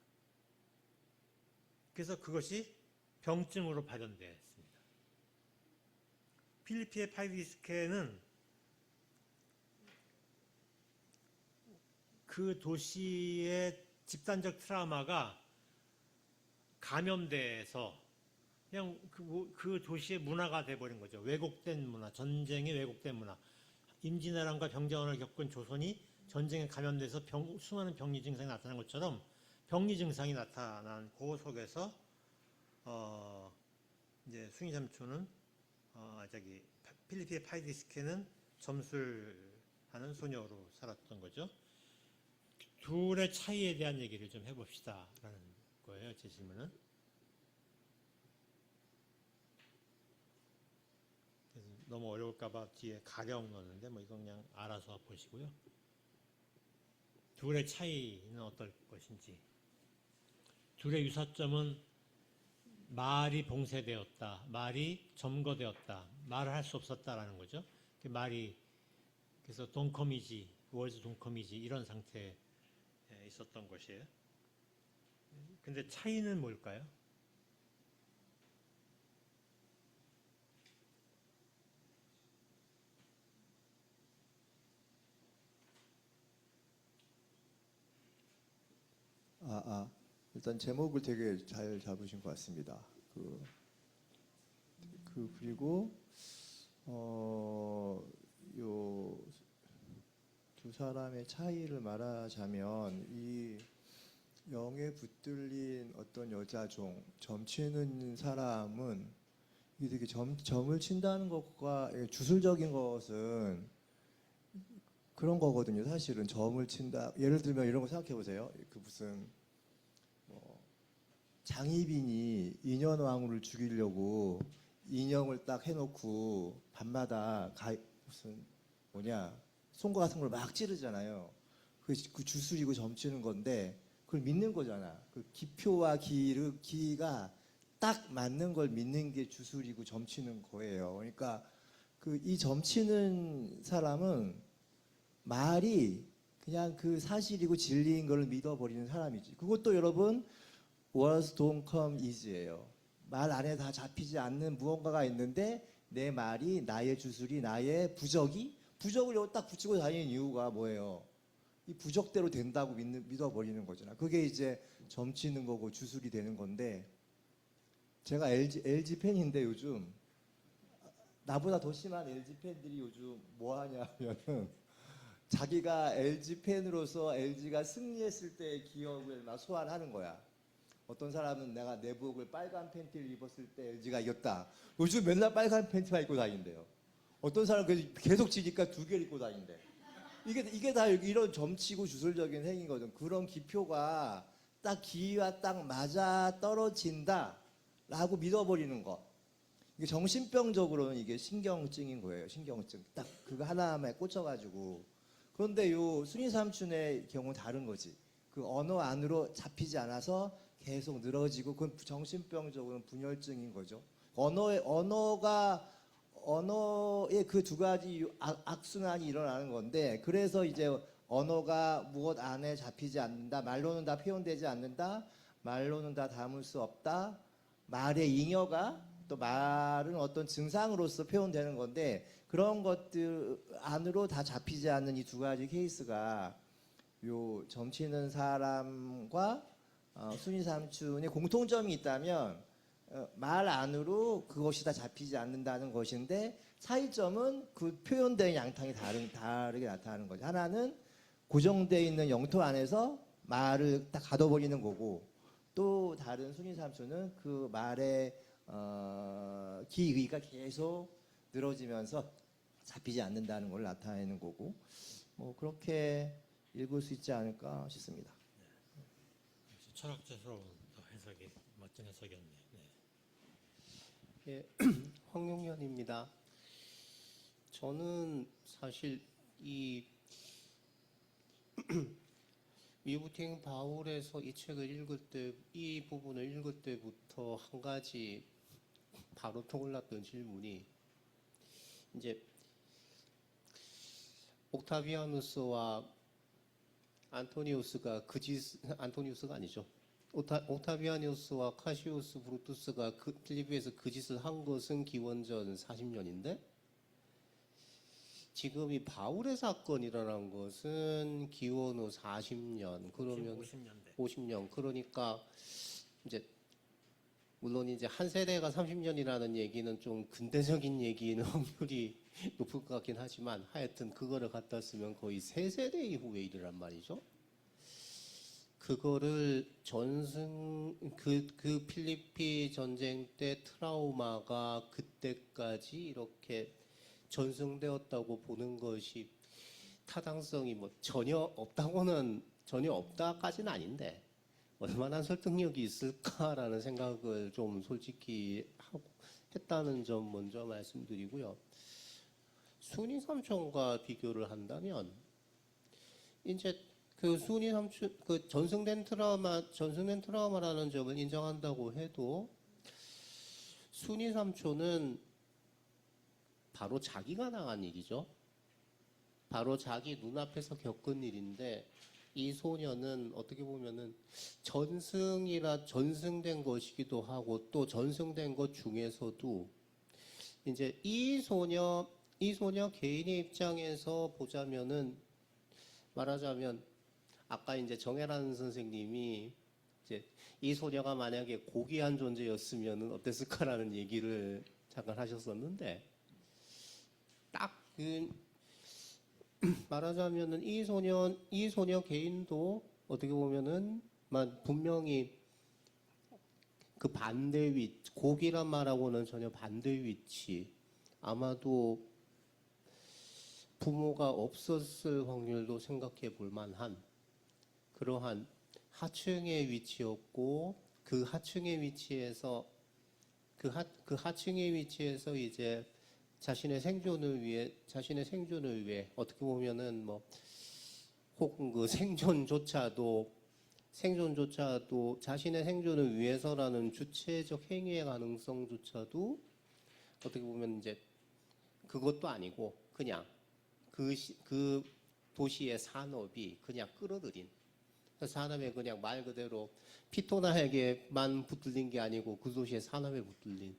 그래서 그것이 병증으로 발현됐습니다. 필리피의 파이디스케는 그 도시의 집단적 트라우마가 감염돼서 그냥 그 도시의 문화가 돼버린 거죠. 왜곡된 문화, 전쟁의 왜곡된 문화. 임진왜란과 병자혼을 겪은 조선이 전쟁에 감염돼서 수많은 병리 증상이 나타난 것처럼 병리 증상이 나타난 그 속에서 이제 숭이 삼촌은 필리피의 파이디스케는 점술하는 소녀로 살았던 거죠. 둘의 차이에 대한 얘기를 좀 해봅시다라는 거예요. 제 질문은. 너무 어려울까봐 뒤에 가령 넣었는데 뭐 이건 그냥 알아서 보시고요. 둘의 차이는 어떨 것인지. 둘의 유사점은 말이 봉쇄되었다, 말이 점거되었다, 말을 할 수 없었다라는 거죠. 말이 그래서 동컴이지, 월드 동컴이지 이런 상태에 있었던 것이에요. 근데 차이는 뭘까요? 일단 제목을 되게 잘 잡으신 것 같습니다. 그리고 요 두 사람의 차이를 말하자면 이 영에 붙들린 어떤 여자종, 점치는 사람은 이게 되게 점을 친다는 것과 주술적인 것은 그런 거거든요. 사실은 점을 친다. 예를 들면 이런 거 생각해 보세요. 무슨 장희빈이 인현왕후를 죽이려고 인형을 딱 해놓고 밤마다 무슨 송과 같은 걸 막 찌르잖아요. 그 주술이고 점치는 건데 그걸 믿는 거잖아. 그 기표와 기가 딱 맞는 걸 믿는 게 주술이고 점치는 거예요. 그러니까 이 점치는 사람은 말이 그냥 그 사실이고 진리인 걸 믿어버리는 사람이지. 그것도 여러분 was don't come is예요. 말 안에 다 잡히지 않는 무언가가 있는데 내 말이 나의 주술이 나의 부적을 여기 딱 붙이고 다니는 이유가 뭐예요? 이 부적대로 된다고 믿어버리는 거잖아. 그게 이제 점치는 거고 주술이 되는 건데 제가 LG 팬인데 요즘 나보다 더 심한 LG 팬들이 요즘 뭐 하냐면은 자기가 LG 팬으로서 LG가 승리했을 때의 기억을 막 소환하는 거야. 어떤 사람은 내가 내복을 빨간 팬티를 입었을 때 LG가 이겼다. 요즘 맨날 빨간 팬티만 입고 다닌대요. 어떤 사람은 계속 지니까 두 개를 입고 다닌대. 이게 다 이런 점치고 주술적인 행위거든. 그런 기표가 딱 기와 딱 맞아 떨어진다라고 믿어버리는 것. 이게 정신병적으로는 이게 신경증인 거예요. 신경증. 딱 그거 하나에 꽂혀가지고. 그런데 요 순이삼춘의 경우는 다른 거지. 그 언어 안으로 잡히지 않아서 계속 늘어지고 그건 정신병적으로는 분열증인 거죠. 언어의 그 두 가지 악순환이 일어나는 건데 그래서 이제 언어가 무엇 안에 잡히지 않는다. 말로는 다 표현되지 않는다. 말로는 다 담을 수 없다. 말의 잉여가 또 말은 어떤 증상으로서 표현되는 건데 그런 것들 안으로 다 잡히지 않는 이 두 가지 케이스가 요 점치는 사람과 순이삼춘의 공통점이 있다면 말 안으로 그것이 다 잡히지 않는다는 것인데 차이점은 그 표현된 양탕이 다르게 나타나는 거죠. 하나는 고정되어 있는 영토 안에서 말을 딱 가둬버리는 거고 또 다른 순이삼춘은 그 말의 기의가 계속 늘어지면서 잡히지 않는다는 걸 나타내는 거고 뭐 그렇게 읽을 수 있지 않을까 싶습니다. 철학자스러운 해석이 멋진 해석이었네요. 네. 예, 황용현입니다. 저는 사실 이 위부팅 바울에서 이 책을 읽을 때, 이 부분을 읽을 때부터 한 가지 바로 떠올랐던 질문이 이제 옥타비아누스와 안토니우스가 아니죠. 옥타비아누스와 카시우스 브루투스가 필리피에서 그 짓을 한 것은 기원전 40년인데 지금 이 바울의 사건이 일어난 것은 기원 후 40년 그러면 50년 그러니까 이제 물론 이제 한 세대가 30년이라는 얘기는 좀 근대적인 얘기는 확률이 높을 것 같긴 하지만 하여튼 그거를 갖다 쓰면 거의 세 세대 이후의 일이란 말이죠. 그거를 그 필리피 전쟁 때 트라우마가 그때까지 이렇게 전승되었다고 보는 것이 타당성이 뭐 전혀 없다까지는 아닌데 얼마나 설득력이 있을까라는 생각을 좀 솔직히 했다는 점 먼저 말씀드리고요. 순위 삼촌과 비교를 한다면 이제 그 순위 삼촌 그 전승된 트라우마라는 점을 인정한다고 해도 순위 삼촌은 바로 자기가 당한 일이죠. 바로 자기 눈앞에서 겪은 일인데 이 소녀는 어떻게 보면은 전승된 것이기도 하고 또 전승된 것 중에서도 이제 이 소녀 개인의 입장에서 보자면은 말하자면 아까 이제 정혜란 선생님이 이제 이 소녀가 만약에 고귀한 존재였으면은 어땠을까라는 얘기를 잠깐 하셨었는데 딱 그 말하자면은 이 소녀 개인도 어떻게 보면은 분명히 그 반대 위치, 고귀란 말하고는 전혀 반대 위치, 아마도 부모가 없었을 확률도 생각해 볼 만한 그러한 하층의 위치였고 그 하층의 위치에서 이제 자신의 생존을 위해 어떻게 보면은 뭐 혹은 그 생존조차도 자신의 생존을 위해서라는 주체적 행위의 가능성조차도 어떻게 보면 이제 그것도 아니고 그냥 그 도시의 산업이 그냥 끌어들인 그 산업에 그냥 말 그대로 피토나에게만 붙들린 게 아니고 그 도시의 산업에 붙들린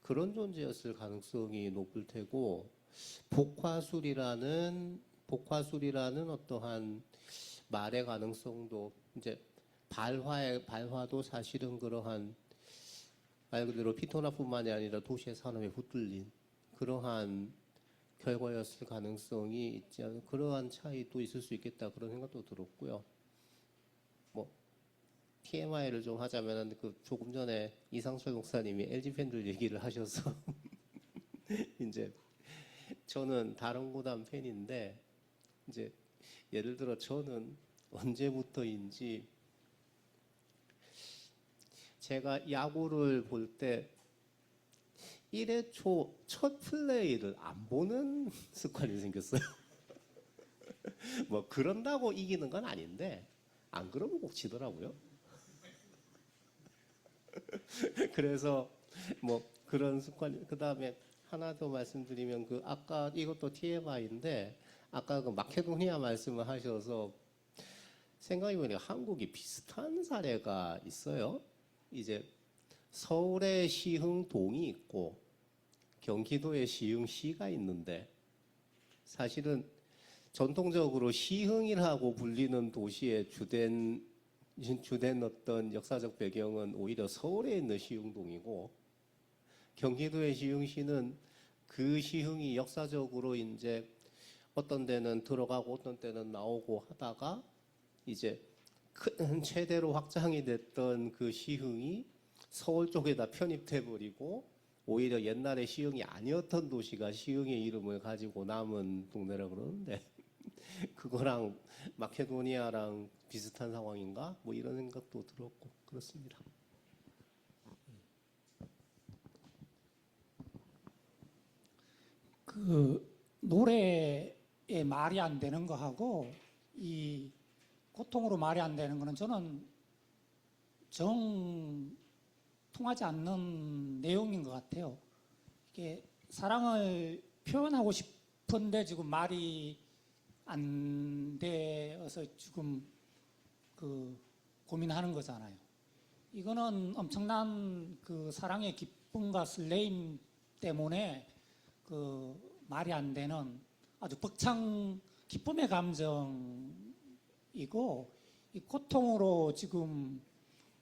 그런 존재였을 가능성이 높을 테고 복화술이라는 어떠한 말의 가능성도 이제 발화도 사실은 그러한 말 그대로 피토나뿐만이 아니라 도시의 산업에 붙들린 그러한 결과였을 가능성이 있지 않은 그러한 차이도 있을 수 있겠다 그런 생각도 들었고요. 뭐 TMI를 좀 하자면 그 조금 전에 이상철 목사님이 LG 팬들 얘기를 하셔서 이제 저는 다른 구단 팬인데 이제 예를 들어 저는 언제부터인지 제가 야구를 볼 때 1회 초 첫 플레이를 안 보는 습관이 생겼어요. 뭐 그런다고 이기는 건 아닌데 안 그러면 꼭 지더라고요. 그래서 뭐 그런 습관. 그다음에 하나 더 말씀드리면 그 아까 이것도 TMI인데 아까 그 마케도니아 말씀을 하셔서 생각해 보니까 한국이 비슷한 사례가 있어요. 이제 서울의 시흥동이 있고 경기도의 시흥시가 있는데 사실은 전통적으로 시흥이라고 불리는 도시의 주된 어떤 역사적 배경은 오히려 서울에 있는 시흥동이고 경기도의 시흥시는 그 시흥이 역사적으로 이제 어떤 데는 들어가고 어떤 때는 나오고 하다가 이제 큰 최대로 확장이 됐던 그 시흥이 서울 쪽에다 편입돼 버리고 오히려 옛날에 시흥이 아니었던 도시가 시흥의 이름을 가지고 남은 동네라 그러는데 그거랑 마케도니아랑 비슷한 상황인가? 뭐 이런 생각도 들었고 그렇습니다. 그 노래에 말이 안 되는 거하고 이 고통으로 말이 안 되는 거는 저는 통하지 않는 내용인 것 같아요. 이게 사랑을 표현하고 싶은데 지금 말이 안 돼서 지금 그 고민하는 거잖아요. 이거는 엄청난 그 사랑의 기쁨과 설레임 때문에 그 말이 안 되는 아주 벅찬 기쁨의 감정이고 이 고통으로 지금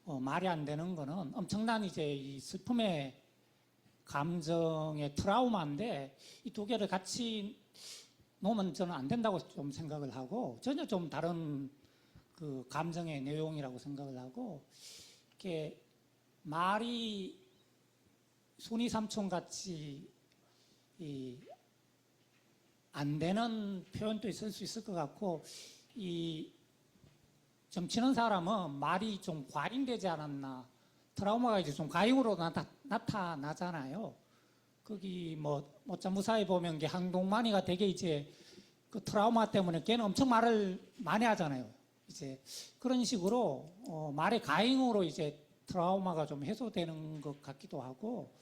말이 안 되는 거는 엄청난 이제 이 슬픔의 감정의 트라우마인데 이 두 개를 같이 놓으면 저는 안 된다고 좀 생각을 하고 전혀 좀 다른 그 감정의 내용이라고 생각을 하고 이렇게 말이 순이 삼촌 같이 안 되는 표현도 있을 수 있을 것 같고 이 점치는 사람은 말이 좀 과잉되지 않았나 트라우마가 이제 좀 과잉으로 나타나잖아요. 거기 뭐 모짜무사에 보면 게 항동만이가 되게 이제 그 트라우마 때문에 걔는 엄청 말을 많이 하잖아요. 이제 그런 식으로 말의 가행으로 이제 트라우마가 좀 해소되는 것 같기도 하고,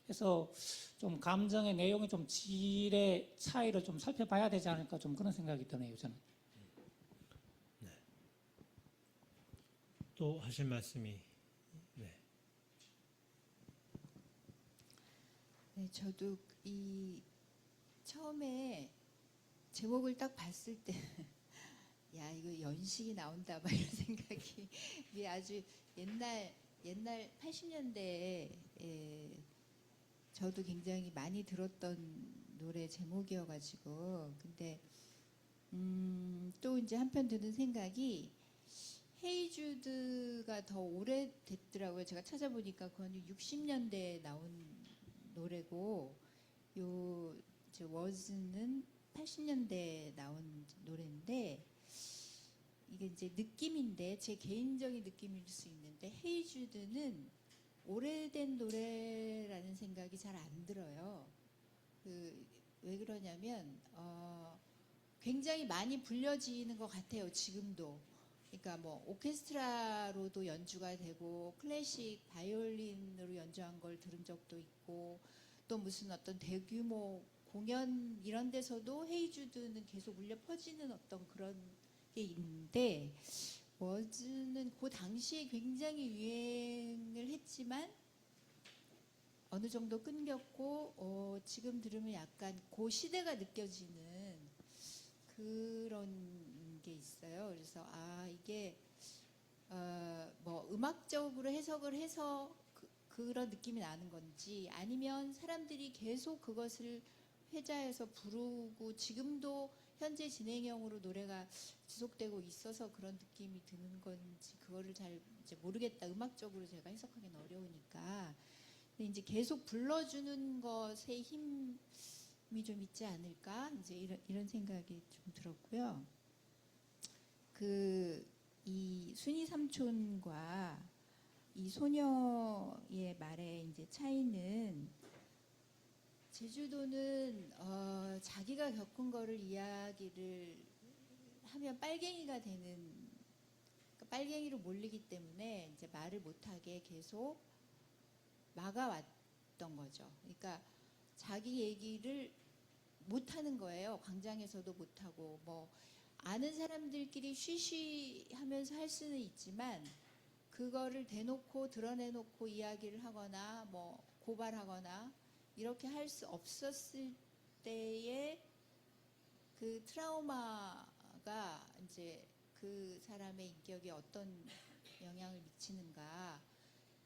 그래서 좀 감정의 내용이 좀 질의 차이를 좀 살펴봐야 되지 않을까, 좀 그런 생각이 드네요, 저는. 또 하실 말씀이. 네. 네, 저도 이 처음에 제목을 딱 봤을 때, 야, 이거 연식이 나온다, 막 이런 생각이. 이게 아주 옛날 80년대에 저도 굉장히 많이 들었던 노래 제목이어가지고. 근데 또 이제 한편 드는 생각이, 헤이주드가 더 오래됐더라고요. 제가 찾아보니까 그건 60년대에 나온 노래고, 요 이제 워즈는 80년대에 나온 노래인데, 이게 이제 느낌인데, 제 개인적인 느낌일 수 있는데, 헤이주드는 오래된 노래라는 생각이 잘 안 들어요. 왜 그러냐면 굉장히 많이 불려지는 것 같아요, 지금도. 그러니까 뭐 오케스트라로도 연주가 되고 클래식 바이올린으로 연주한 걸 들은 적도 있고, 또 무슨 어떤 대규모 공연 이런 데서도 헤이주드는 계속 울려 퍼지는 어떤 그런 게 있는데, 워즈는 그 당시에 굉장히 유행을 했지만 어느 정도 끊겼고, 지금 들으면 약간 그 시대가 느껴지는 그런 게 있어요. 그래서 이게 뭐 음악적으로 해석을 해서 그런 느낌이 나는 건지, 아니면 사람들이 계속 그것을 회자해서 부르고 지금도 현재 진행형으로 노래가 지속되고 있어서 그런 느낌이 드는 건지, 그거를 잘 이제 모르겠다. 음악적으로 제가 해석하기는 어려우니까. 근데 이제 계속 불러주는 것에 힘이 좀 있지 않을까, 이제 이런 생각이 좀 들었고요. 이 순이 삼촌과 이 소녀의 말의 이제 차이는, 제주도는 자기가 겪은 거를 이야기를 하면 빨갱이가 되는, 그러니까 빨갱이로 몰리기 때문에 이제 말을 못하게 계속 막아왔던 거죠. 그러니까 자기 얘기를 못하는 거예요. 광장에서도 못하고, 뭐 아는 사람들끼리 쉬쉬하면서 할 수는 있지만, 그거를 대놓고 드러내놓고 이야기를 하거나 뭐 고발하거나 이렇게 할 수 없었을 때의 그 트라우마가 이제 그 사람의 인격에 어떤 영향을 미치는가,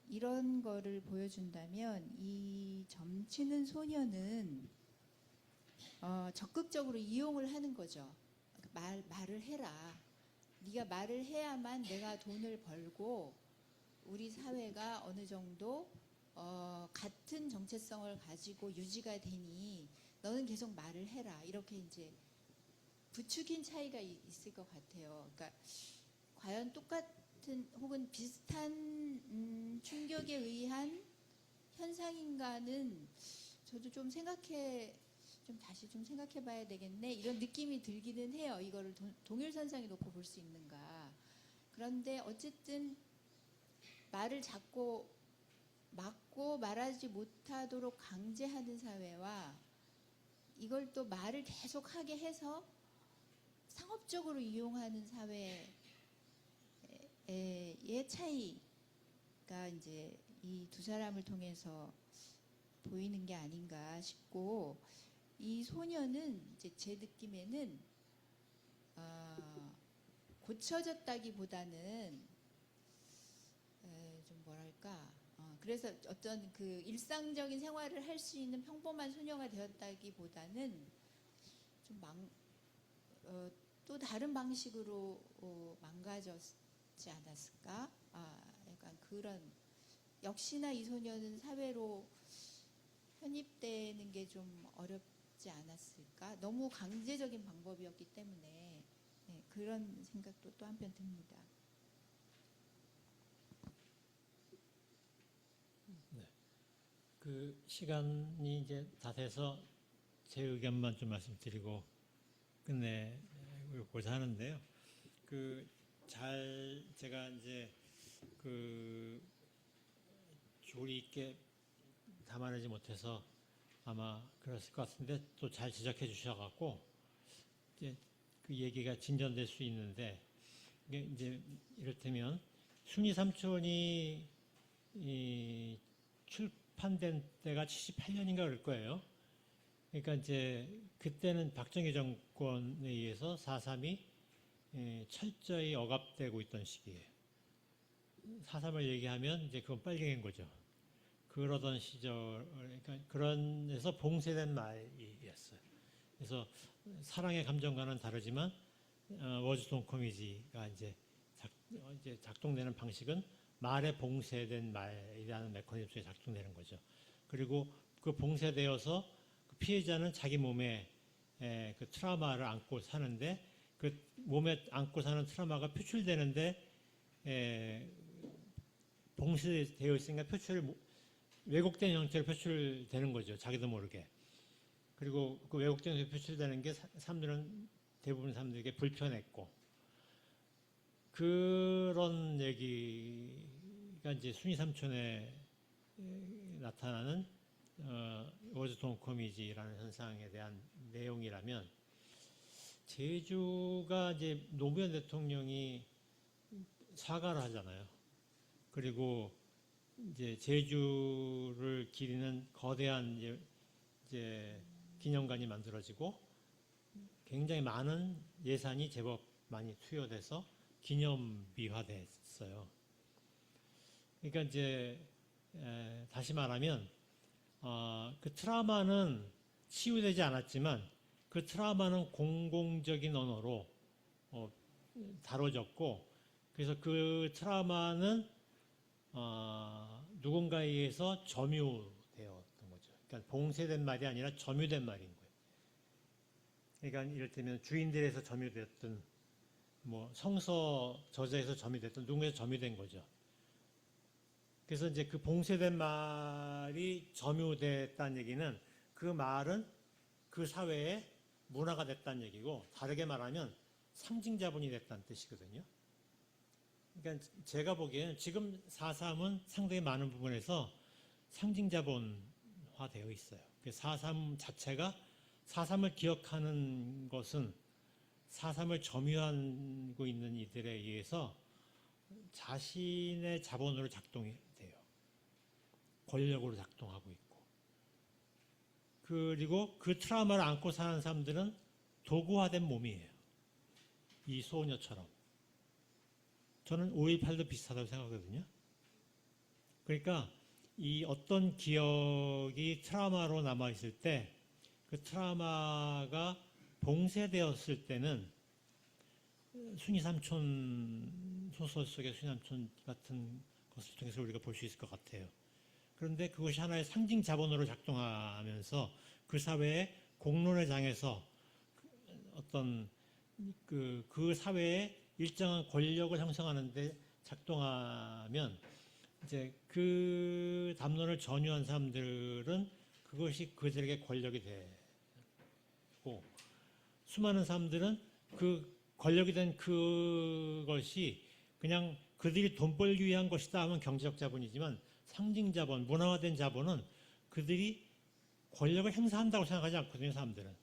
이런 거를 보여준다면, 이 점치는 소녀는 적극적으로 이용을 하는 거죠. 말을 해라. 네가 말을 해야만 내가 돈을 벌고 우리 사회가 어느 정도 같은 정체성을 가지고 유지가 되니 너는 계속 말을 해라. 이렇게 이제 부추긴 차이가 있을 것 같아요. 그러니까 과연 똑같은 혹은 비슷한 충격에 의한 현상인가는 저도 좀 다시 좀 생각해봐야 되겠네, 이런 느낌이 들기는 해요. 이거를 동일선상에 놓고 볼 수 있는가. 그런데 어쨌든 말을 자꾸 막고 말하지 못하도록 강제하는 사회와, 이걸 또 말을 계속하게 해서 상업적으로 이용하는 사회의 차이가 이제 이 두 사람을 통해서 보이는 게 아닌가 싶고, 이 소녀는 이제 제 느낌에는 고쳐졌다기보다는 좀 뭐랄까, 그래서 어떤 그 일상적인 생활을 할 수 있는 평범한 소녀가 되었다기보다는 좀 또 다른 방식으로 망가졌지 않았을까? 약간 그런, 역시나 이 소녀는 사회로 편입되는 게 좀 어렵지 않았을까? 너무 강제적인 방법이었기 때문에. 네, 그런 생각도 또 한편 듭니다. 그 시간이 이제 다 돼서 제 의견만 좀 말씀드리고 끝내고자 하는데요. 제가 이제 조리 있게 담아내지 못해서 아마 그랬을 것 같은데 또 잘 지적해 주셔갖고 이제 그 얘기가 진전될 수 있는데 이게 이제 이를테면 순이 삼촌이 출판된 때가 78년인가 그럴 거예요. 그러니까 이제 그때는 박정희 정권에 의해서 4.3이 철저히 억압되고 있던 시기예요. 4.3을 얘기하면 이제 그건 빨갱인 거죠. 그러던 시절, 그러니까 그런에서 봉쇄된 말이었어요. 그래서 사랑의 감정과는 다르지만 워즈톤 코미지가 이제 작동되는 방식은 말에 봉쇄된 말이라는 메커니즘 속에 작동되는 거죠. 그리고 그 봉쇄되어서 그 피해자는 자기 몸에 그 트라우마를 안고 사는데 그 몸에 안고 사는 트라우마가 표출되는데 봉쇄되어 있으니까 왜곡된 형태로 표출되는 거죠. 자기도 모르게. 그리고 그 왜곡된 형태로 표출되는 게 대부분 사람들에게 불편했고 그런 얘기가 이제 순이 삼촌에 나타나는 워즈톤 코미지라는 현상에 대한 내용이라면 제주가 이제 노무현 대통령이 사과를 하잖아요. 그리고 이제 제주를 기리는 거대한 이제 기념관이 만들어지고 굉장히 많은 예산이 제법 많이 투여돼서 기념비화됐어요. 그러니까 이제 다시 말하면 그 트라우마는 치유되지 않았지만 그 트라우마는 공공적인 언어로 다뤄졌고 그래서 그 트라우마는 누군가에 의해서 점유되었던 거죠. 그러니까 봉쇄된 말이 아니라 점유된 말인 거예요. 그러니까 이를테면 주인들에서 점유되었던 뭐 성서 저자에서 점유됐던 누군가에서 점유된 거죠. 그래서 이제 그 봉쇄된 말이 점유됐다는 얘기는 그 말은 그 사회의 문화가 됐다는 얘기고 다르게 말하면 상징자본이 됐다는 뜻이거든요. 그러니까 제가 보기에는 지금 4.3은 상당히 많은 부분에서 상징자본화되어 있어요. 4.3 자체가 4.3을 기억하는 것은 4.3을 점유하고 있는 이들에 의해서 자신의 자본으로 작동이 돼요. 권력으로 작동하고 있고. 그리고 그 트라우마를 안고 사는 사람들은 도구화된 몸이에요. 이 소녀처럼. 저는 5.18도 비슷하다고 생각하거든요. 그러니까 이 어떤 기억이 트라우마로 남아있을 때 그 트라우마가 봉쇄되었을 때는 순이 삼촌 소설 속의 순이 삼촌 같은 것을 통해서 우리가 볼 수 있을 것 같아요. 그런데 그것이 하나의 상징 자본으로 작동하면서 그 사회의 공론의 장에서 어떤 그 사회에 일정한 권력을 형성하는데 작동하면 이제 그 담론을 전유한 사람들은 그것이 그들에게 권력이 되고 수많은 사람들은 그 권력이 된 그것이 그냥 그들이 돈 벌기 위한 것이다 하면 경제적 자본이지만 상징 자본, 문화화된 자본은 그들이 권력을 행사한다고 생각하지 않거든요, 사람들은.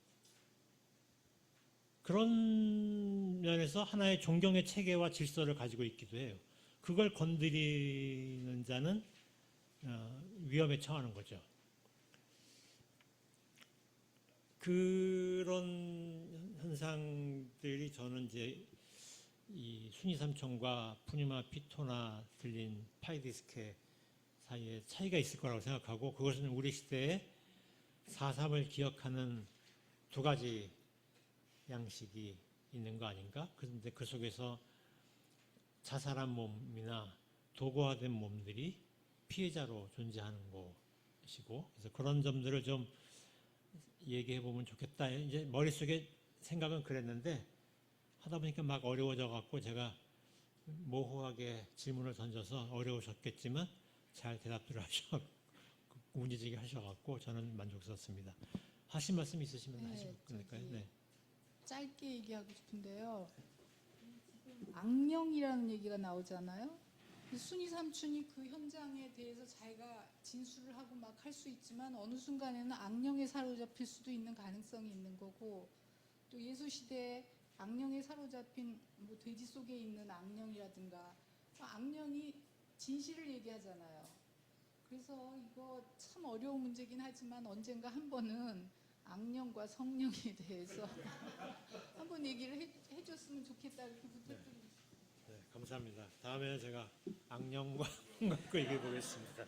그런 면에서 하나의 존경의 체계와 질서를 가지고 있기도 해요. 그걸 건드리는 자는 위험에 처하는 거죠. 그런 현상들이 저는 이제 이 순이 삼촌과 푸니마 피토나 들린 파이디스케 사이에 차이가 있을 거라고 생각하고 그것은 우리 시대에 4.3을 기억하는 두 가지 양식이 있는 거 아닌가? 그런데 그 속에서 자살한 몸이나 도구화된 몸들이 피해자로 존재하는 것이고 그래서 그런 점들을 좀 얘기해 보면 좋겠다. 이제 머릿속에 생각은 그랬는데 하다 보니까 막 어려워져 갖고 제가 모호하게 질문을 던져서 어려우셨겠지만 잘 대답들을 우니지게 하셔갖고 저는 만족스럽습니다. 하신 말씀 있으시면 네, 하시고 끝낼까요? 저기 네. 짧게 얘기하고 싶은데요. 지금 악령이라는 얘기가 나오잖아요. 순이 삼촌이 그 현장에 대해서 자기가 진술을 하고 막 할 수 있지만 어느 순간에는 악령에 사로잡힐 수도 있는 가능성이 있는 거고, 또 예수 시대에 악령에 사로잡힌 뭐 돼지 속에 있는 악령이라든가 악령이 진실을 얘기하잖아요. 그래서 이거 참 어려운 문제긴 하지만 언젠가 한 번은 악령과 성령에 대해서 한번 얘기를 해줬으면 좋겠다 이렇게 부탁드립니다. 네, 감사합니다. 다음에 제가 악령과 갖고 얘기해 보겠습니다.